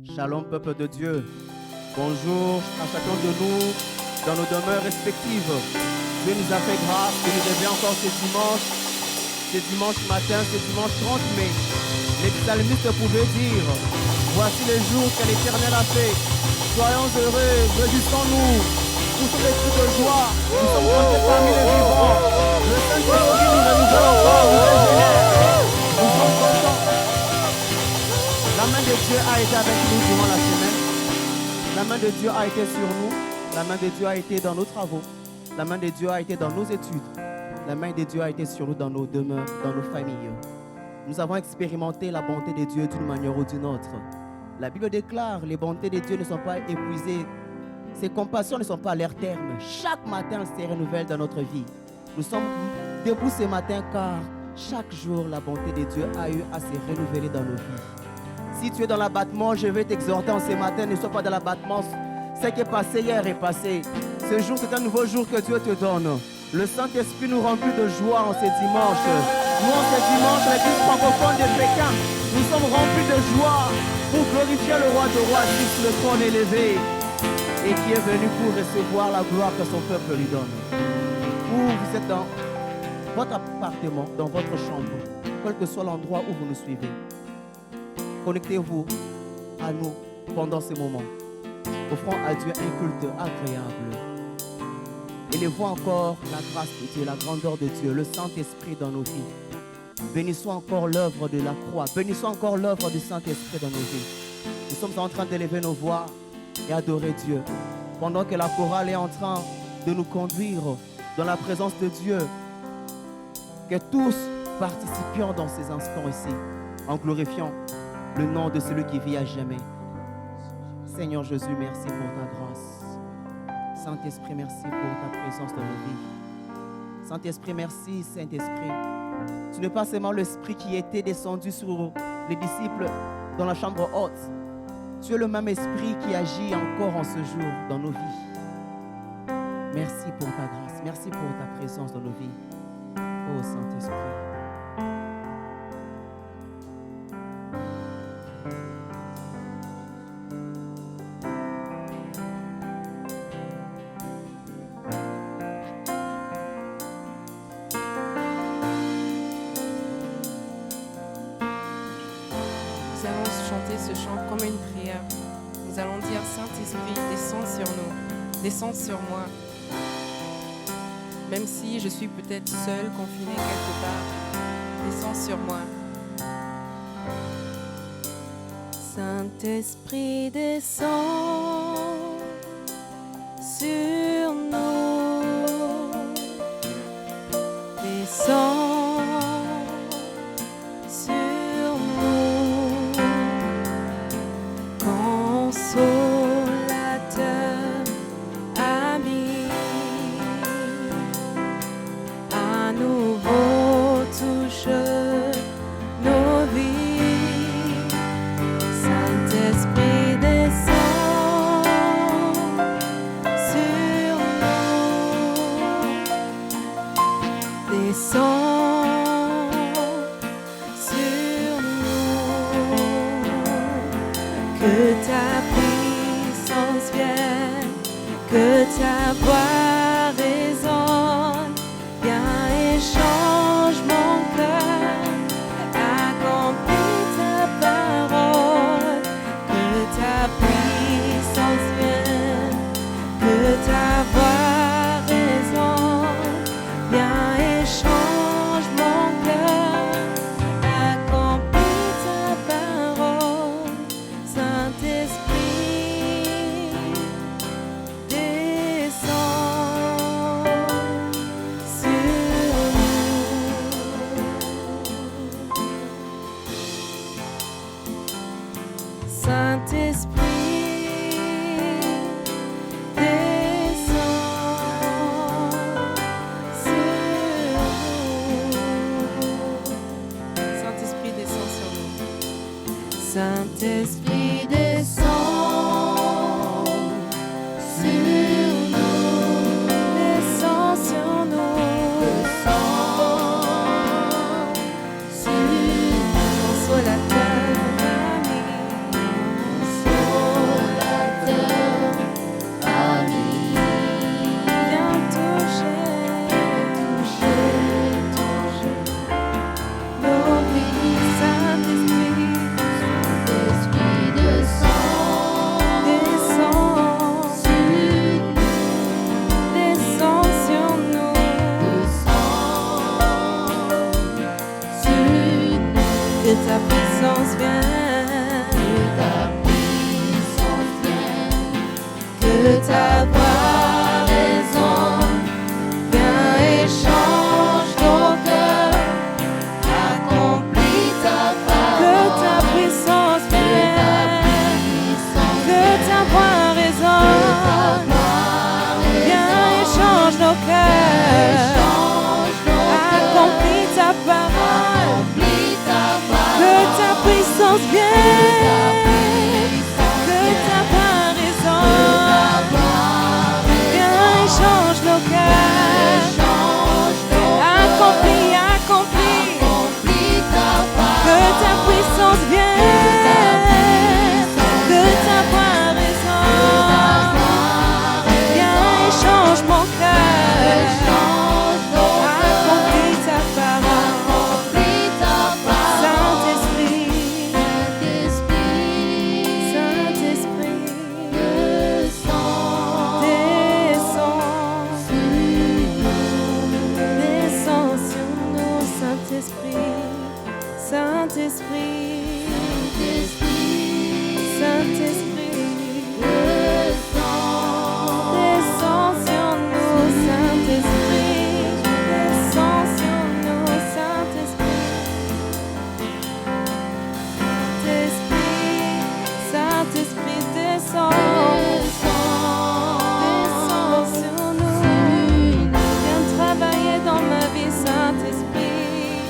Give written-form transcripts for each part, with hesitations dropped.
Shalom, peuple de Dieu. Bonjour à chacun de nous dans nos demeures respectives. Dieu nous a fait grâce de nous réveiller encore ce dimanche matin, ce dimanche 30 mai. Les psalmistes pouvaient dire: voici le jour que l'Éternel a fait. Soyons heureux, réjouissons-nous. Poussons des cris de joie. Nous sommes comptés parmi les vivants. Le Saint-Esprit nous renouvelle encore, nous régénère. Nous sommes contents. La main de Dieu a été avec nous durant la semaine. La main de Dieu a été sur nous. La main de Dieu a été dans nos travaux. La main de Dieu a été dans nos études. La main de Dieu a été sur nous dans nos demeures, dans nos familles. Nous avons expérimenté la bonté de Dieu d'une manière ou d'une autre. La Bible déclare: les bontés de Dieu ne sont pas épuisées. Ses compassions ne sont pas à leur terme. Chaque matin, elles se renouvellent dans notre vie. Nous sommes debout ce matin car chaque jour, la bonté de Dieu a eu à se renouveler dans nos vies. Si tu es dans l'abattement, je vais t'exhorter en ce matin, ne sois pas dans l'abattement. Ce qui est passé hier est passé. Ce jour, c'est un nouveau jour que Dieu te donne. Le Saint-Esprit nous remplit de joie en ce dimanche. Nous, en ce dimanche, l'église francophone de Pékin, nous sommes remplis de joie pour glorifier le roi de rois sur le trône élevé et qui est venu pour recevoir la gloire que son peuple lui donne. Vous êtes dans votre appartement, dans votre chambre, quel que soit l'endroit où vous nous suivez. Connectez-vous à nous pendant ce moment. Offrons à Dieu un culte agréable. Élevons encore la grâce de Dieu, la grandeur de Dieu, le Saint-Esprit dans nos vies. Bénissons encore l'œuvre de la croix. Bénissons encore l'œuvre du Saint-Esprit dans nos vies. Nous sommes en train d'élever nos voix et adorer Dieu. Pendant que la chorale est en train de nous conduire dans la présence de Dieu, que tous participions dans ces instants ici, en glorifiant le nom de celui qui vit à jamais. Seigneur Jésus, merci pour ta grâce. Saint-Esprit, merci pour ta présence dans nos vies. Saint-Esprit, merci, Saint-Esprit. Tu n'es pas seulement l'Esprit qui était descendu sur les disciples dans la chambre haute. Tu es le même Esprit qui agit encore en ce jour dans nos vies. Merci pour ta grâce. Merci pour ta présence dans nos vies. Oh Saint-Esprit. Ce chant comme une prière. Nous allons dire: Saint-Esprit, descends sur nous, descends sur moi. Même si je suis peut-être seule, confinée quelque part, descends sur moi. Saint-Esprit, descends sur nous, descends. Saint-Esprit, descends sur nous, descends sur nous, descends sur nous, consolateur, ami, que ta puissance vienne, que ta voix résonne, viens et change nos cœurs, accomplis ta parole. Que ta puissance vienne, que ta voix résonne, viens et change nos cœurs, accomplis ta parole. Que ta puissance vienne, que ta voix résonne, viens et change nos cœurs, accomplis, accomplis. Que ta puissance vienne, que ta voix résonne, viens et change mon cœur, accomplis ta parole. Saint-Esprit, Saint-Esprit, descends sur nous, Saint-Esprit, Saint-Esprit, Saint-Esprit, descends sur nous, Saint-Esprit, descends sur nous, Saint-Esprit, Saint-Esprit, descends, descends sur nous, viens travailler dans ma vie, Saint-Esprit,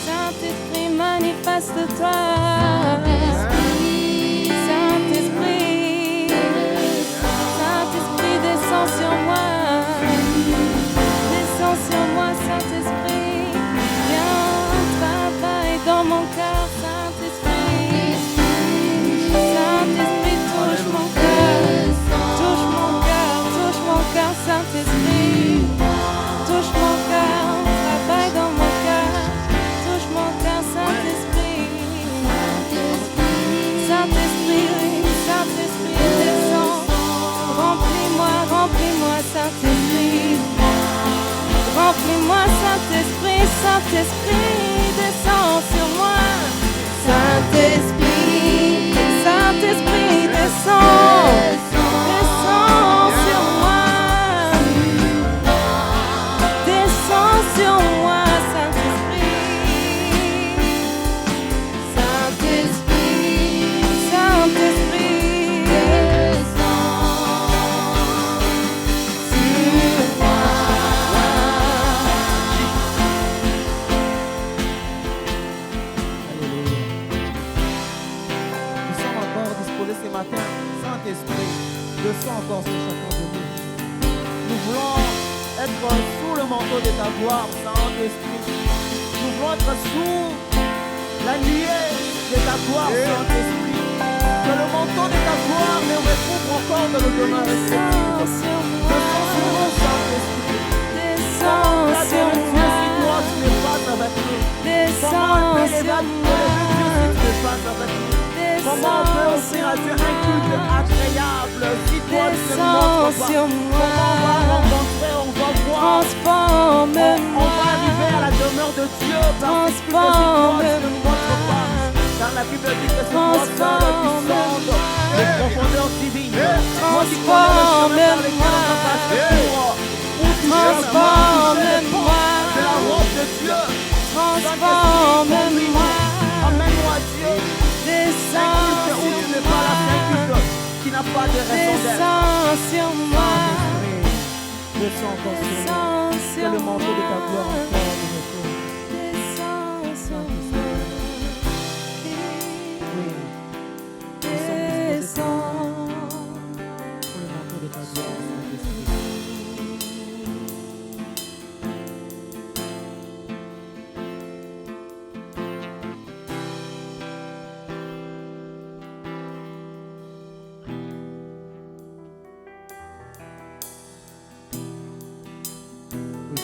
Saint-Esprit, manifeste-toi. Saint-Esprit, Saint-Esprit, descends sur moi, Saint-Esprit, viens, travaille dans mon cœur, Saint-Esprit, Saint-Esprit, touche mon cœur, Saint-Esprit, touche mon cœur, travaille dans mon cœur, touche mon cœur, Saint-Esprit, Saint-Esprit, Saint-Esprit, descends, remplis-moi, Saint-Esprit, remplis-moi, Saint-Esprit, Saint-Esprit, descends sur moi, Saint-Esprit, Saint-Esprit, descends, descends sur moi, descends sur moi, Saint-Esprit, Saint-Esprit, Saint-Esprit, descends sur moi. Alléluia. Nous sommes encore disposés ce matin. Saint-Esprit, descends encore sur chacun de nous. Nous voulons être sous le manteau de ta gloire, Saint-Esprit. Nous voulons être sous la nuée de ta gloire, Saint-Esprit. Que le manteau de ta gloire nous recouvre encore de nos demeures respectives. Descends sur nous, Saint-Esprit. Descends La sur Dieu, moi, si toi tu n'es pas avec nous. Comment descends on peut sur élever moi, Dieu si tu n'es pas avec nous? Comment on peut offrir à Dieu un culte agréable si toi tu ne descends montres pas? sur Comment on va moi, rencontrer, on va voir, on transforme-moi, va arriver à la demeure de Dieu parce que si toi tu ne nous montres pas? Car la Bible dit que c'est toi seul qui sonde les profondeurs divines. Toi qui connais le chemin par lesquels on va passer pour où tu cherches transforme-moi, de la robe de Dieu. transforme-moi, Amène-moi Dieu. Un culte où tu n'es pas là, c'est un culte qui n'a pas de raison d'être. descends sur moi, Descends encore sur nous. descends Que sur le manteau de ta gloire moi, encore nous recouvre. descends sur moi, Oui, nous sommes disposés descends. pour le manteau de ta gloire, Saint-Esprit.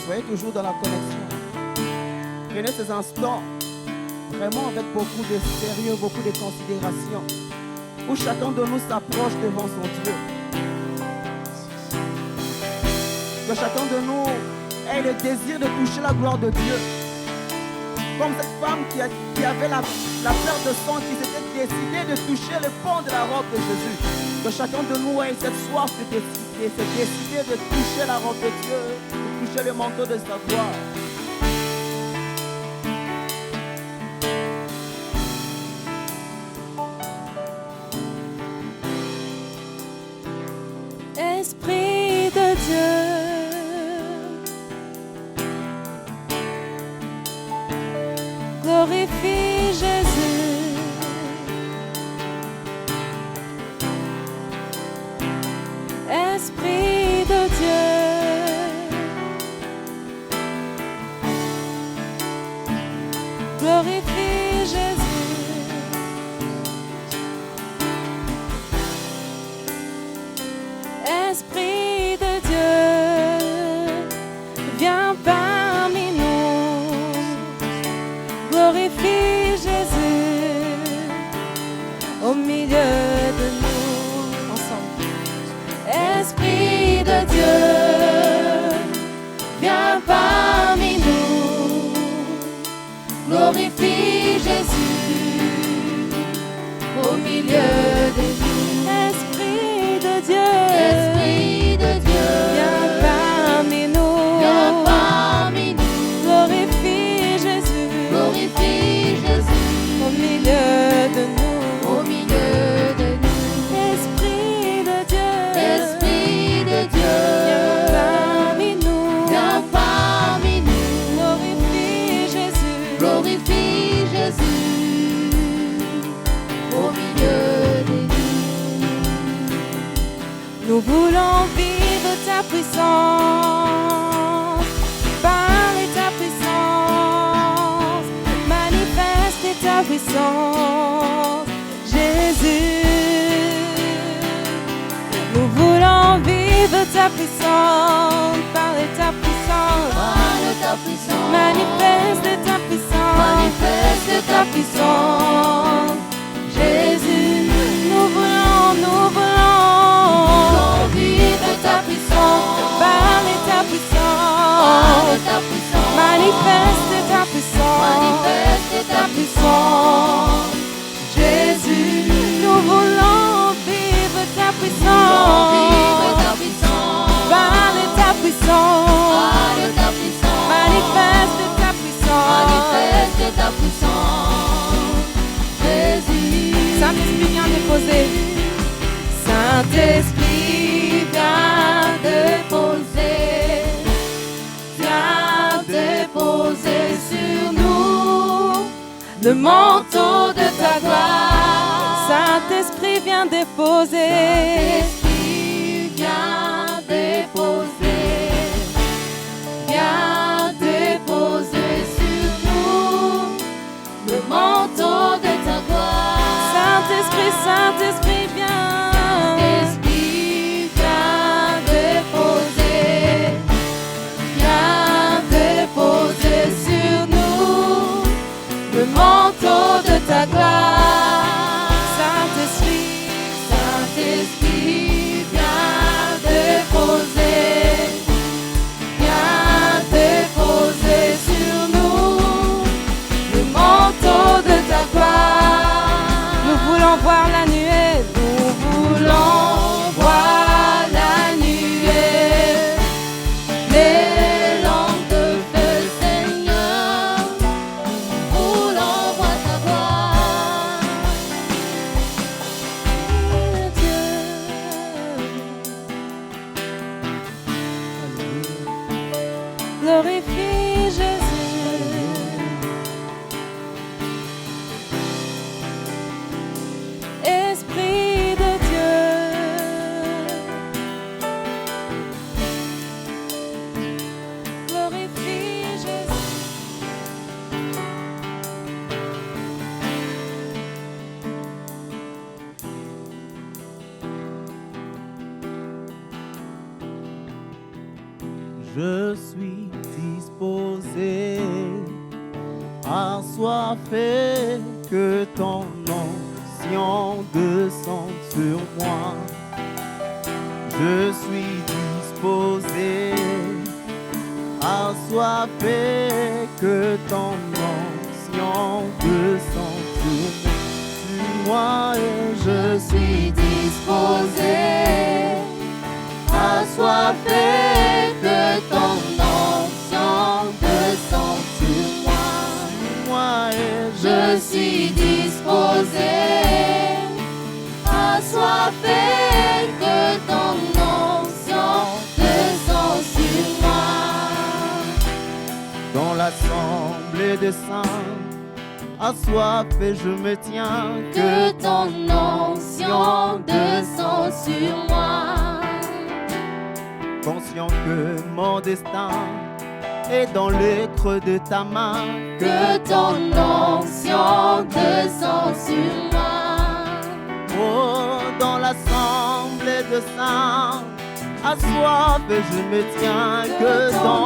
Soyez toujours dans la connexion. Prenez ces instants vraiment avec beaucoup de sérieux, beaucoup de considération, où chacun de nous s'approche devant son Dieu. Que chacun de nous ait le désir de toucher la gloire de Dieu. Comme cette femme qui avait la peur de sang, qui s'était décidée de toucher le pont de la robe de Jésus. Que chacun de nous ait cette soif de décider de toucher la robe de Dieu, de toucher le manteau de sa gloire. Esprit de Dieu, glorifie Jésus. Esprit de Dieu, glorifie Jésus. Esprit de Dieu, viens parmi nous, glorifie Jésus au milieu de nous, ensemble. Esprit de Dieu, viens parmi nous, glorifie Jésus au milieu de nous. Esprit de Dieu, viens parmi nous, glorifie Jésus au milieu de nous. Esprit de Dieu, viens parmi nous, glorifie Jésus Au milieu de nous. Nous voulons vivre ta puissance, parler ta puissance, manifester ta puissance, Jésus. Nous voulons vivre ta puissance, parler ta puissance, manifester ta puissance, Jésus. Nous voulons Vivre ta puissance, parler ta puissance, manifester ta puissance, Jésus. Nous voulons vivre ta puissance, parler ta puissance, manifester ta puissance, Jésus. Saint-Esprit vient déposer, Saint-Esprit vient déposer sur nous le manteau de ta gloire. Saint-Esprit vient déposer, Viens déposer sur nous le manteau de ta gloire. Saint-Esprit, viens. Esprit, viens déposer sur nous le manteau de ta gloire. Saint-Esprit, viens déposer sur nous le manteau de ta gloire. Nous voulons voir la nuée, Nous voulons voir la nuée, les langues de feu, Seigneur. Nous voulons voir ta gloire. glorifie Jésus. Esprit de Dieu, glorifie Jésus. Je suis disposé, assoiffé, que ton onction descende sur moi. Je suis disposé, assoiffé, que ton moi et je suis disposé, assoiffé de ton onction descend sur moi. et Je suis disposé, assoiffé que ton onction descend sur moi. dans l'assemblée des saints, assoiffé je me tiens, Que ton onction descend sur moi. conscient que mon destin est dans le creux de ta main, Que ton onction descend sur moi. oh, dans l'assemblée des saints, assoiffé je me tiens, Que ton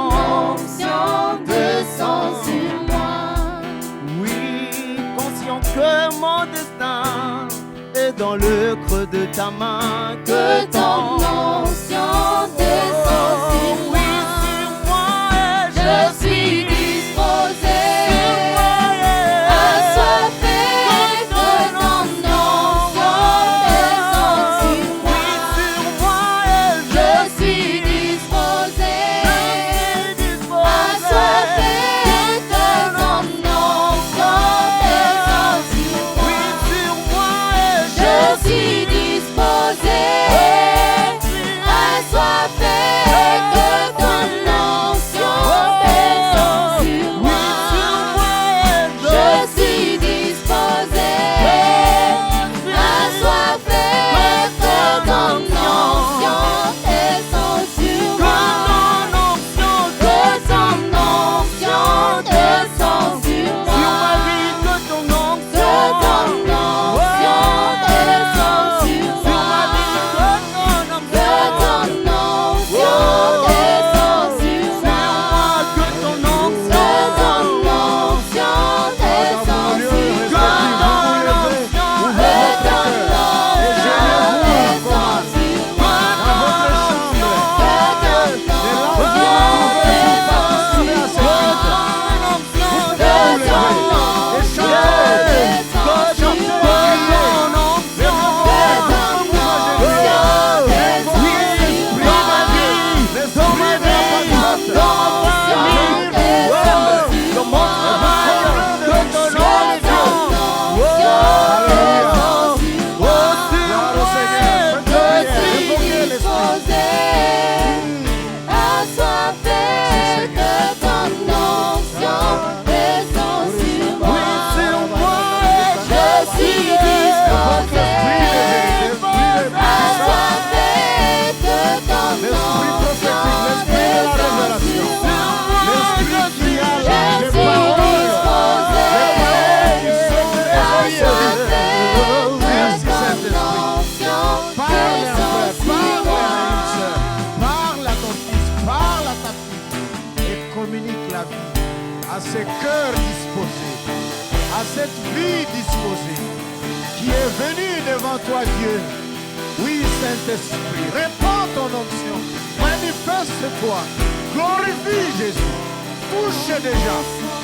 onction descend sur moi. oui, conscient que mon destin est dans le creux de ta main, Que ton onction descend sur moi. oui, sur moi et Je suis disposé, assoiffé que ton onction descend sur moi. sur moi et Je suis disposé, assoiffé que ton onction descend sur moi. sur moi et Je suis disposé, assoiffé que ton onction descend sur moi. Je suis disposé, assoiffé que ton onction descend sur moi. Que ton onction descend sur moi. Que ton onction descend sur moi. Que ton onction descend sur moi. Que ton onction descend sur moi. Que ton onction descend sur moi. À ce cœur disposé, à cette vie disposée qui est venue devant toi, Dieu. Oui, Saint-Esprit, répands ton onction, manifeste-toi, glorifie Jésus, touche déjà,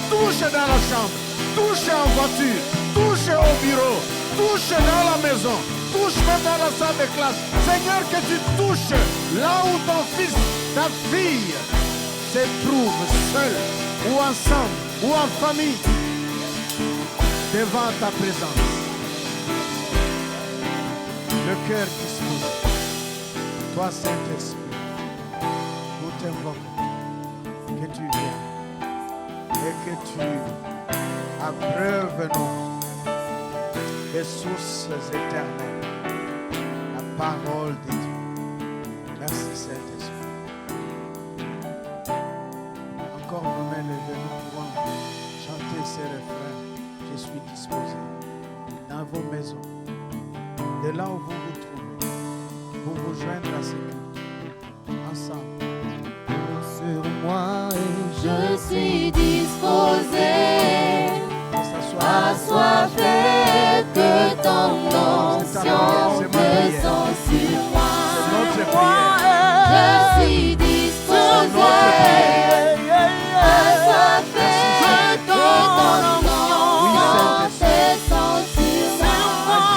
touche dans la chambre, touche en voiture, touche au bureau, touche dans la maison, touche même dans la salle de classe. Seigneur, que tu touches là où ton fils, ta fille se trouve seul ou ensemble, ou en famille, devant ta présence. Le cœur disposé. Toi, Saint-Esprit, nous t'invoquons que tu viennes et que tu abreuves-nous des sources éternelles, la parole de Dieu. Merci, Saint-Esprit. Encore nous-mêmes, nous pouvons chanter ces refrains. Je suis disposé dans vos maisons, de là où vous vous trouvez, pour vous joindre à ce culte, ensemble. sur moi et Je suis disposé, On s'assoit. assoiffé que ton onction descend sur moi. C'est notre prière. Je suis disposé, assoiffé que ton onction descend sur moi.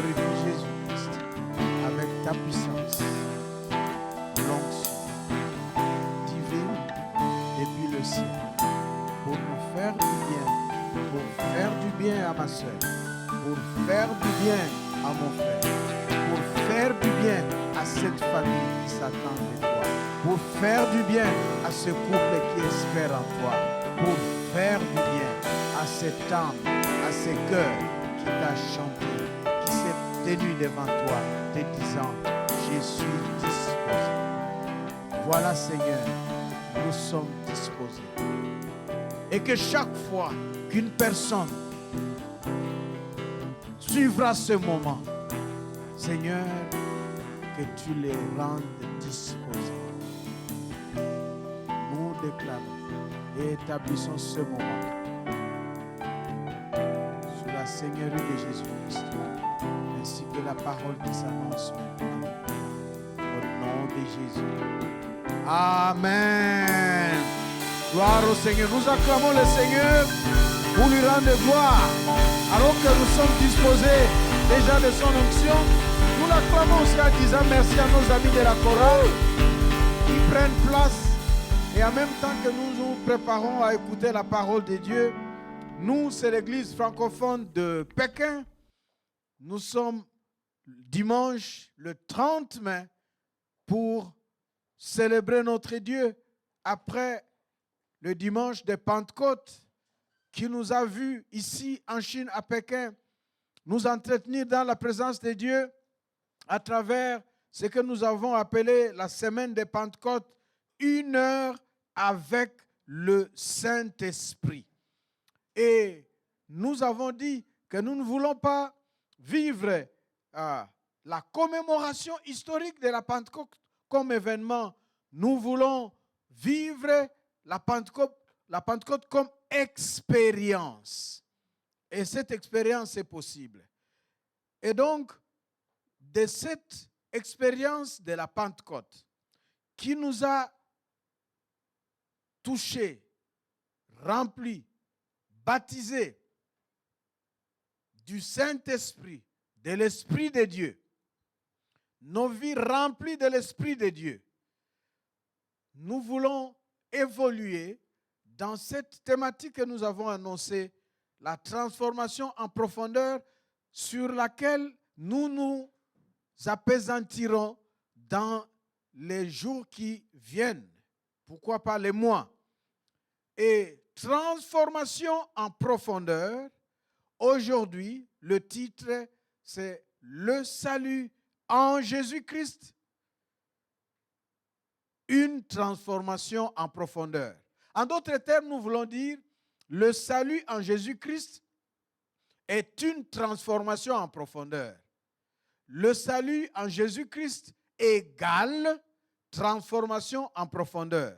glorifie Jésus-Christ avec ta puissance, l'onction divine depuis le ciel pour nous faire du bien, pour faire du bien à ma soeur, pour faire du bien à mon frère, pour faire du bien à cette famille qui s'attend de toi, pour faire du bien à ce couple qui espère en toi, pour faire du bien à cette âme, à ce cœur qui t'a chanté, qui s'est tenu devant toi, te disant, je suis disposé. Voilà Seigneur, nous sommes disposés. Et que chaque fois qu'une personne suivra ce moment, Seigneur, que tu les rendes disposés. Nous déclarons et établissons ce moment sous la Seigneurie de Jésus-Christ, ainsi que la parole qui s'annonce maintenant. Au nom de Jésus. Amen. Gloire au Seigneur. Nous acclamons le Seigneur pour lui rendre gloire. Alors que nous sommes disposés déjà de son onction, nous l'acclamons aussi en disant merci à nos amis de la chorale qui prennent place. Et en même temps que nous nous préparons à écouter la parole de Dieu, nous, c'est l'église francophone de Pékin. Nous sommes dimanche le 30 mai pour célébrer notre Dieu après le dimanche de Pentecôte qui nous a vus ici en Chine, à Pékin, nous entretenir dans la présence de Dieu à travers ce que nous avons appelé la semaine de Pentecôte, 1 heure avec le Saint-Esprit. Et nous avons dit que nous ne voulons pas vivre la commémoration historique de la Pentecôte comme événement. Nous voulons vivre la Pentecôte comme expérience. Et cette expérience est possible. Et donc, de cette expérience de la Pentecôte qui nous a touchés, remplis, baptisés du Saint-Esprit, de l'Esprit de Dieu, nos vies remplies de l'Esprit de Dieu, nous voulons évoluer dans cette thématique que nous avons annoncée, la transformation en profondeur, sur laquelle nous nous apaisantirons dans les jours qui viennent, pourquoi pas les mois. Et transformation en profondeur, aujourd'hui, le titre, c'est le salut en Jésus-Christ. Une transformation en profondeur. En d'autres termes, nous voulons dire, le salut en Jésus-Christ est une transformation en profondeur. Le salut en Jésus-Christ égale transformation en profondeur.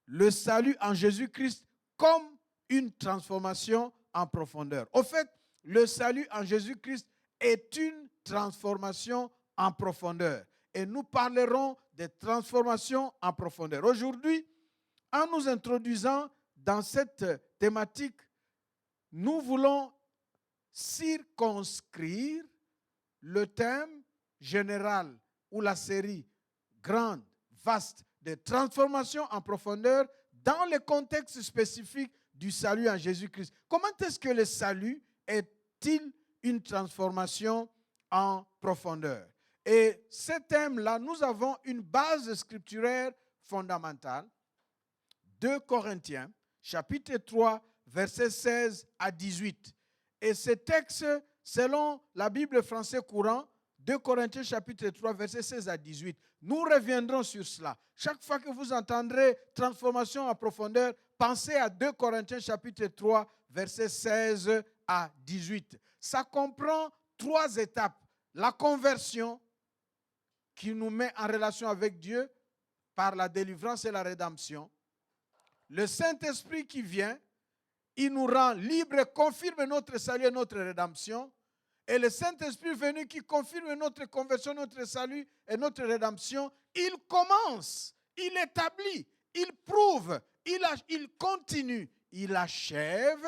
Le salut en Jésus-Christ comme une transformation en profondeur. Au fait, le salut en Jésus-Christ est une transformation en profondeur. Et nous parlerons de transformation en profondeur. Aujourd'hui, en nous introduisant dans cette thématique, nous voulons circonscrire le thème général ou la série grande, vaste de transformation en profondeur dans le contexte spécifique du salut en Jésus-Christ. Comment est-ce que le salut est-il une transformation en profondeur? Et ce thème-là, nous avons une base scripturaire fondamentale. 2 Corinthiens, chapitre 3, versets 16 à 18. Et ce texte, selon la Bible français courant, 2 Corinthiens, chapitre 3, versets 16 à 18. Nous reviendrons sur cela. Chaque fois que vous entendrez transformation en profondeur, pensez à 2 Corinthiens, chapitre 3, versets 16 à 18. Ça comprend 3 étapes. La conversion, qui nous met en relation avec Dieu par la délivrance et la rédemption. Le Saint-Esprit qui vient, il nous rend libres, confirme notre salut et notre rédemption. Et le Saint-Esprit venu qui confirme notre conversion, notre salut et notre rédemption, il commence, il établit, il prouve, il continue, il achève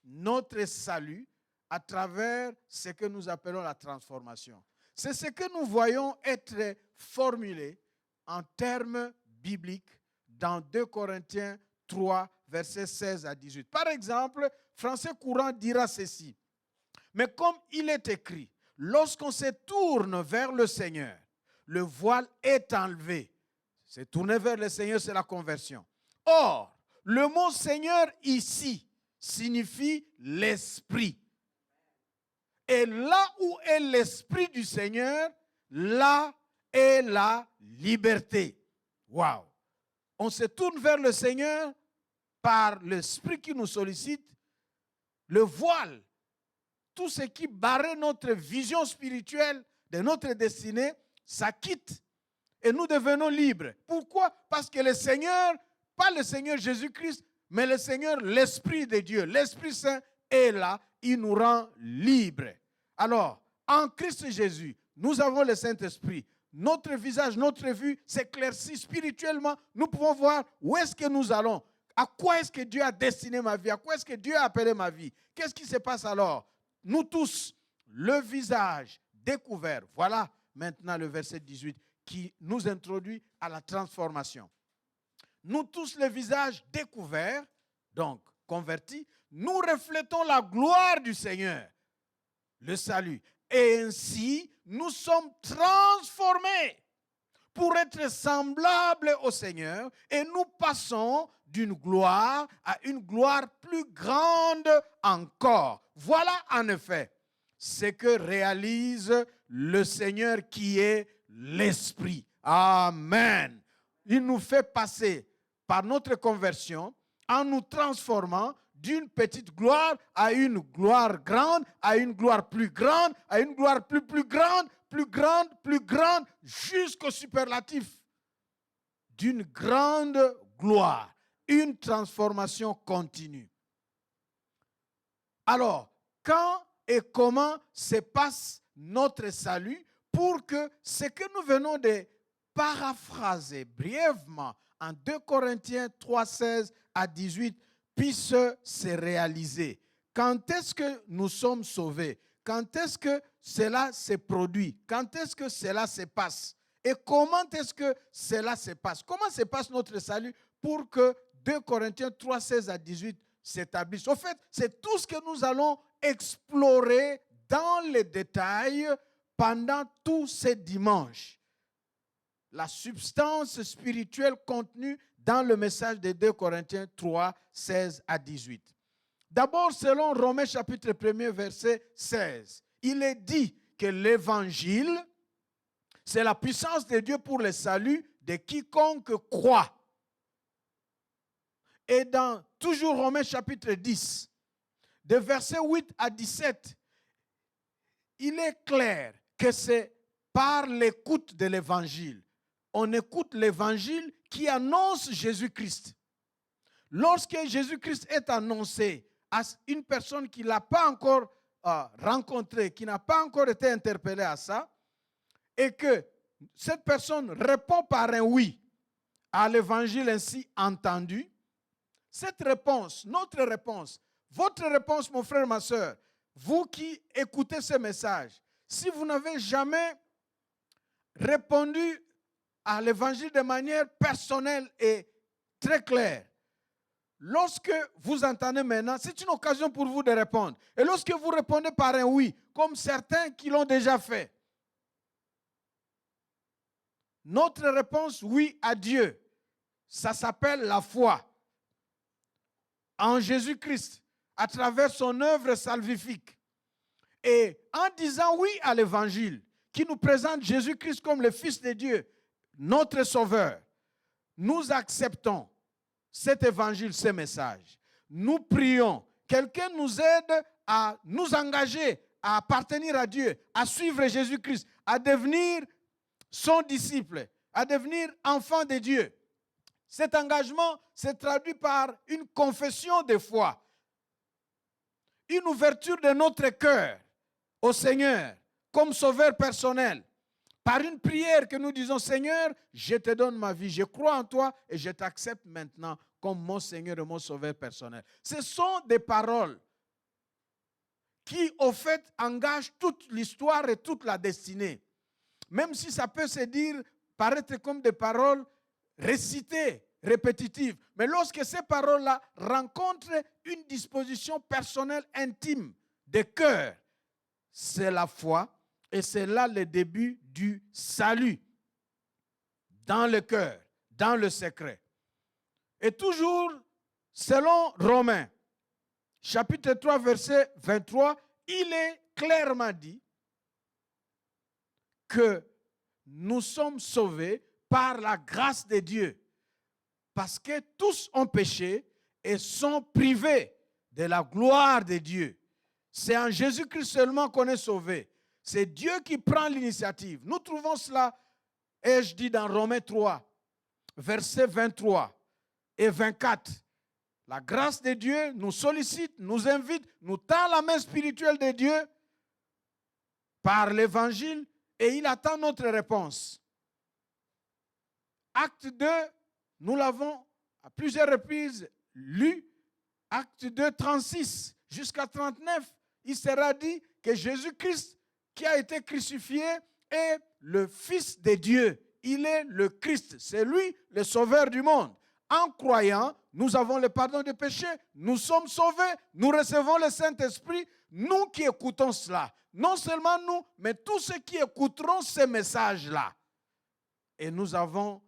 notre salut à travers ce que nous appelons la transformation. C'est ce que nous voyons être formulé en termes bibliques dans 2 Corinthiens 3, versets 16 à 18. Par exemple, Français courant dira ceci. Mais comme il est écrit, lorsqu'on se tourne vers le Seigneur, le voile est enlevé. Se tourner vers le Seigneur, c'est la conversion. Or, le mot Seigneur ici signifie l'Esprit. Et là où est l'Esprit du Seigneur, là est la liberté. Waouh! On se tourne vers le Seigneur par l'Esprit qui nous sollicite. Le voile, tout ce qui barrait notre vision spirituelle de notre destinée, ça quitte. Et nous devenons libres. Pourquoi? Parce que le Seigneur, pas le Seigneur Jésus-Christ, mais le Seigneur, l'Esprit de Dieu, l'Esprit Saint est là, il nous rend libres. Alors, en Christ Jésus, nous avons le Saint-Esprit. Notre visage, notre vue s'éclaircit spirituellement. Nous pouvons voir où est-ce que nous allons. À quoi est-ce que Dieu a destiné ma vie? À quoi est-ce que Dieu a appelé ma vie? Qu'est-ce qui se passe alors? Nous tous, le visage découvert. Voilà maintenant le verset 18 qui nous introduit à la transformation. Nous tous, le visage découvert, donc convertis, nous reflétons la gloire du Seigneur, le salut. Et ainsi, nous sommes transformés pour être semblables au Seigneur et nous passons d'une gloire à une gloire plus grande encore. Voilà en effet ce que réalise le Seigneur qui est l'Esprit. Amen. Il nous fait passer par notre conversion en nous transformant d'une petite gloire à une gloire grande, à une gloire plus grande, à une gloire plus grande, plus grande, jusqu'au superlatif d'une grande gloire. Une transformation continue. Alors, quand et comment se passe notre salut pour que ce que nous venons de paraphraser brièvement en 2 Corinthiens 3, 16 à 18 puisse se réaliser. Quand est-ce que nous sommes sauvés? Quand est-ce que cela se produit? Quand est-ce que cela se passe? Et comment est-ce que cela se passe? Comment se passe notre salut pour que 2 Corinthiens 3, 16 à 18 s'établisse? Au fait, c'est tout ce que nous allons explorer dans les détails pendant tous ces dimanches. La substance spirituelle contenue dans le message de 2 Corinthiens 3, 16 à 18. D'abord, selon Romains chapitre 1, verset 16, il est dit que l'évangile, c'est la puissance de Dieu pour le salut de quiconque croit. Et dans toujours Romains chapitre 10, de versets 8 à 17, il est clair que c'est par l'écoute de l'évangile. On écoute l'évangile qui annonce Jésus-Christ. Lorsque Jésus-Christ est annoncé à une personne qui ne l'a pas encore rencontré, qui n'a pas encore été interpellée à ça, et que cette personne répond par un oui à l'évangile ainsi entendu, cette réponse, notre réponse, votre réponse, mon frère, ma soeur, vous qui écoutez ce message, si vous n'avez jamais répondu à l'évangile de manière personnelle et très claire, lorsque vous entendez maintenant, c'est une occasion pour vous de répondre. Et lorsque vous répondez par un oui, comme certains qui l'ont déjà fait, notre réponse oui à Dieu, ça s'appelle la foi en Jésus-Christ, à travers son œuvre salvifique. Et en disant oui à l'évangile, qui nous présente Jésus-Christ comme le Fils de Dieu, notre Sauveur, nous acceptons cet évangile, ce message. Nous prions. Quelqu'un nous aide à nous engager, à appartenir à Dieu, à suivre Jésus-Christ, à devenir son disciple, à devenir enfant de Dieu. Cet engagement se traduit par une confession de foi, une ouverture de notre cœur au Seigneur comme sauveur personnel, par une prière que nous disons, Seigneur, je te donne ma vie, je crois en toi et je t'accepte maintenant comme mon Seigneur et mon sauveur personnel. Ce sont des paroles qui, au fait, engage toute l'histoire et toute la destinée. Même si ça peut se dire, paraître comme des paroles récitées, répétitives. Mais lorsque ces paroles-là rencontrent une disposition personnelle intime de cœur, c'est la foi et c'est là le début du salut. Dans le cœur, dans le secret. Et toujours, selon Romains, chapitre 3, verset 23, il est clairement dit que nous sommes sauvés par la grâce de Dieu. Parce que tous ont péché et sont privés de la gloire de Dieu. C'est en Jésus-Christ seulement qu'on est sauvé. C'est Dieu qui prend l'initiative. Nous trouvons cela, et je dis dans Romains 3, versets 23 et 24. La grâce de Dieu nous sollicite, nous invite, nous tend la main spirituelle de Dieu par l'évangile et il attend notre réponse. Acte 2, nous l'avons à plusieurs reprises lu. Acte 2, 36 jusqu'à 39, il sera dit que Jésus-Christ qui a été crucifié est le Fils de Dieu. Il est le Christ, c'est lui le sauveur du monde. En croyant, nous avons le pardon des péchés, nous sommes sauvés, nous recevons le Saint-Esprit, nous qui écoutons cela. Non seulement nous, mais tous ceux qui écouteront ces messages-là. Et nous avons,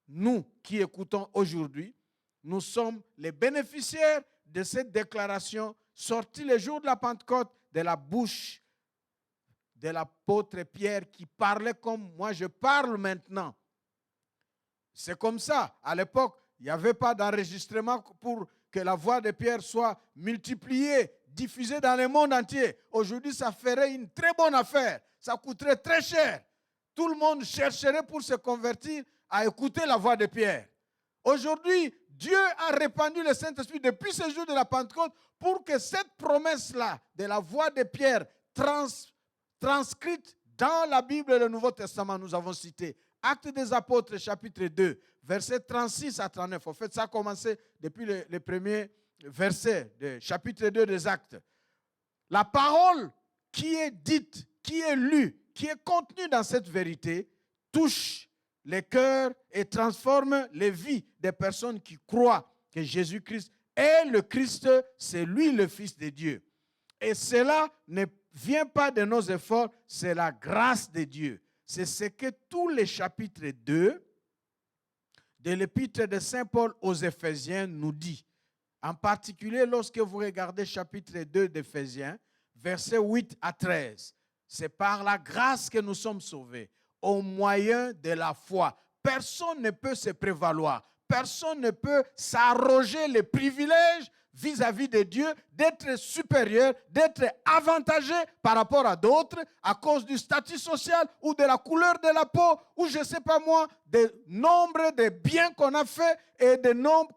nous qui écoutons aujourd'hui, nous sommes les bénéficiaires de cette déclaration sortie le jour de la Pentecôte de la bouche de l'apôtre Pierre qui parlait comme moi je parle maintenant. C'est comme ça. À l'époque, il n'y avait pas d'enregistrement pour que la voix de Pierre soit multipliée, diffusée dans le monde entier. Aujourd'hui, ça ferait une très bonne affaire. Ça coûterait très cher. Tout le monde chercherait pour se convertir à écouter la voix de Pierre. Aujourd'hui, Dieu a répandu le Saint-Esprit depuis ce jour de la Pentecôte pour que cette promesse-là de la voix de Pierre transcrite dans la Bible et le Nouveau Testament, nous avons cité Actes des Apôtres, chapitre 2, versets 36 à 39. En fait, ça a commencé depuis les premiers versets du chapitre 2 des Actes. La parole qui est dite, qui est lue, qui est contenue dans cette vérité, touche les cœurs et transforme les vies des personnes qui croient que Jésus-Christ est le Christ, c'est lui le Fils de Dieu. Et cela ne vient pas de nos efforts, c'est la grâce de Dieu. C'est ce que tous les chapitres 2 de l'épître de Saint Paul aux Éphésiens nous dit. En particulier, lorsque vous regardez chapitre 2 d'Éphésiens, versets 8 à 13. C'est par la grâce que nous sommes sauvés, au moyen de la foi. Personne ne peut se prévaloir. Personne ne peut s'arroger les privilèges vis-à-vis de Dieu, d'être supérieur, d'être avantagé par rapport à d'autres à cause du statut social ou de la couleur de la peau ou je ne sais pas moi, du nombre de biens qu'on a fait et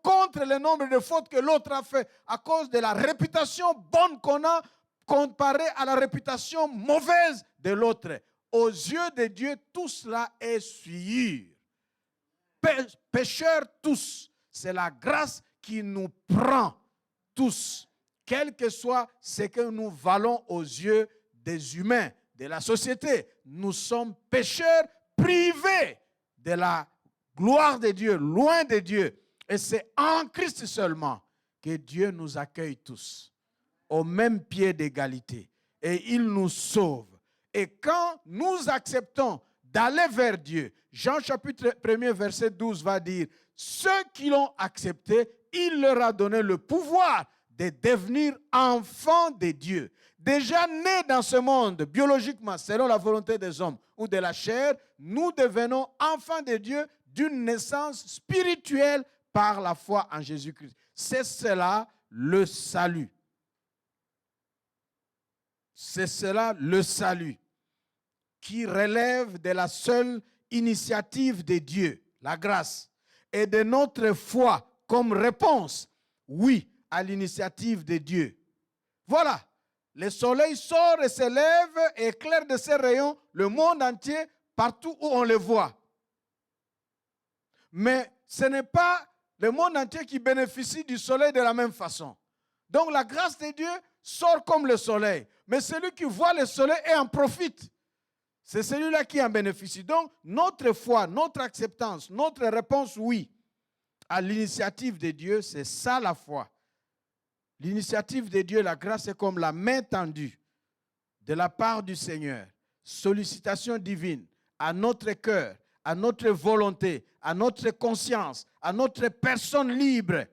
contre le nombre de fautes que l'autre a fait à cause de la réputation bonne qu'on a comparée à la réputation mauvaise de l'autre. Aux yeux de Dieu, tout cela est souillure. Pécheurs tous, c'est la grâce qui nous prend tous, quel que soit ce que nous valons aux yeux des humains, de la société. Nous sommes pécheurs privés de la gloire de Dieu, loin de Dieu. Et c'est en Christ seulement que Dieu nous accueille tous, au même pied d'égalité. Et il nous sauve. Et quand nous acceptons d'aller vers Dieu, Jean chapitre 1 verset 12 va dire, ceux qui l'ont accepté, il leur a donné le pouvoir de devenir enfants de Dieu. Déjà nés dans ce monde, biologiquement, selon la volonté des hommes ou de la chair, nous devenons enfants de Dieu d'une naissance spirituelle par la foi en Jésus-Christ. C'est cela le salut. C'est cela le salut qui relève de la seule initiative de Dieu, la grâce, et de notre foi comme réponse, oui, à l'initiative de Dieu. Voilà, le soleil sort et s'élève et éclaire de ses rayons le monde entier partout où on le voit. Mais ce n'est pas le monde entier qui bénéficie du soleil de la même façon. Donc la grâce de Dieu sort comme le soleil. Mais celui qui voit le soleil et en profite. C'est celui-là qui en bénéficie. Donc, notre foi, notre acceptance, notre réponse oui à l'initiative de Dieu, c'est ça la foi. L'initiative de Dieu, la grâce, est comme la main tendue de la part du Seigneur. Sollicitation divine à notre cœur, à notre volonté, à notre conscience, à notre personne libre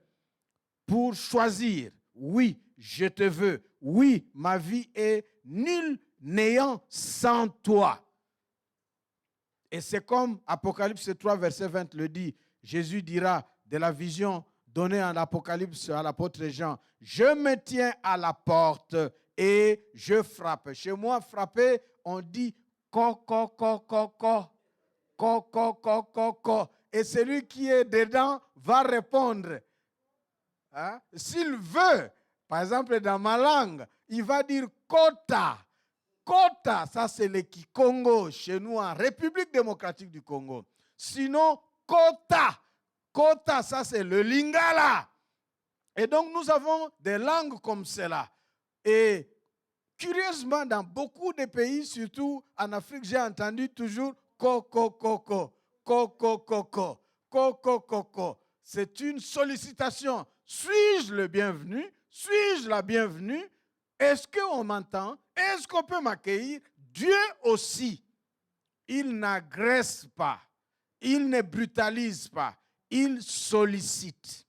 pour choisir. Oui, je te veux. Oui, ma vie est nulle néant sans toi. Et c'est comme Apocalypse 3, verset 20 le dit. Jésus dira de la vision donnée en Apocalypse à l'apôtre Jean, « Je me tiens à la porte et je frappe. » Chez moi, frapper, on dit « ko, ko, ko, ko, ko, ko, ko, ko, ko, ko. » Et celui qui est dedans va répondre. Hein? S'il veut, par exemple dans ma langue, il va dire « kota ». Kota, ça c'est le Kikongo chez nous en République démocratique du Congo. Sinon, kota. Kota, ça c'est le lingala. Et donc nous avons des langues comme cela. Et curieusement, dans beaucoup de pays, surtout en Afrique, j'ai entendu toujours ko, ko, ko, ko, ko, ko, ko, ko, ko, ko, ko, ko. C'est une sollicitation. Suis-je le bienvenu? Suis-je la bienvenue? Est-ce qu'on m'entend? Est-ce qu'on peut m'accueillir? Dieu aussi, il n'agresse pas, il ne brutalise pas, il sollicite.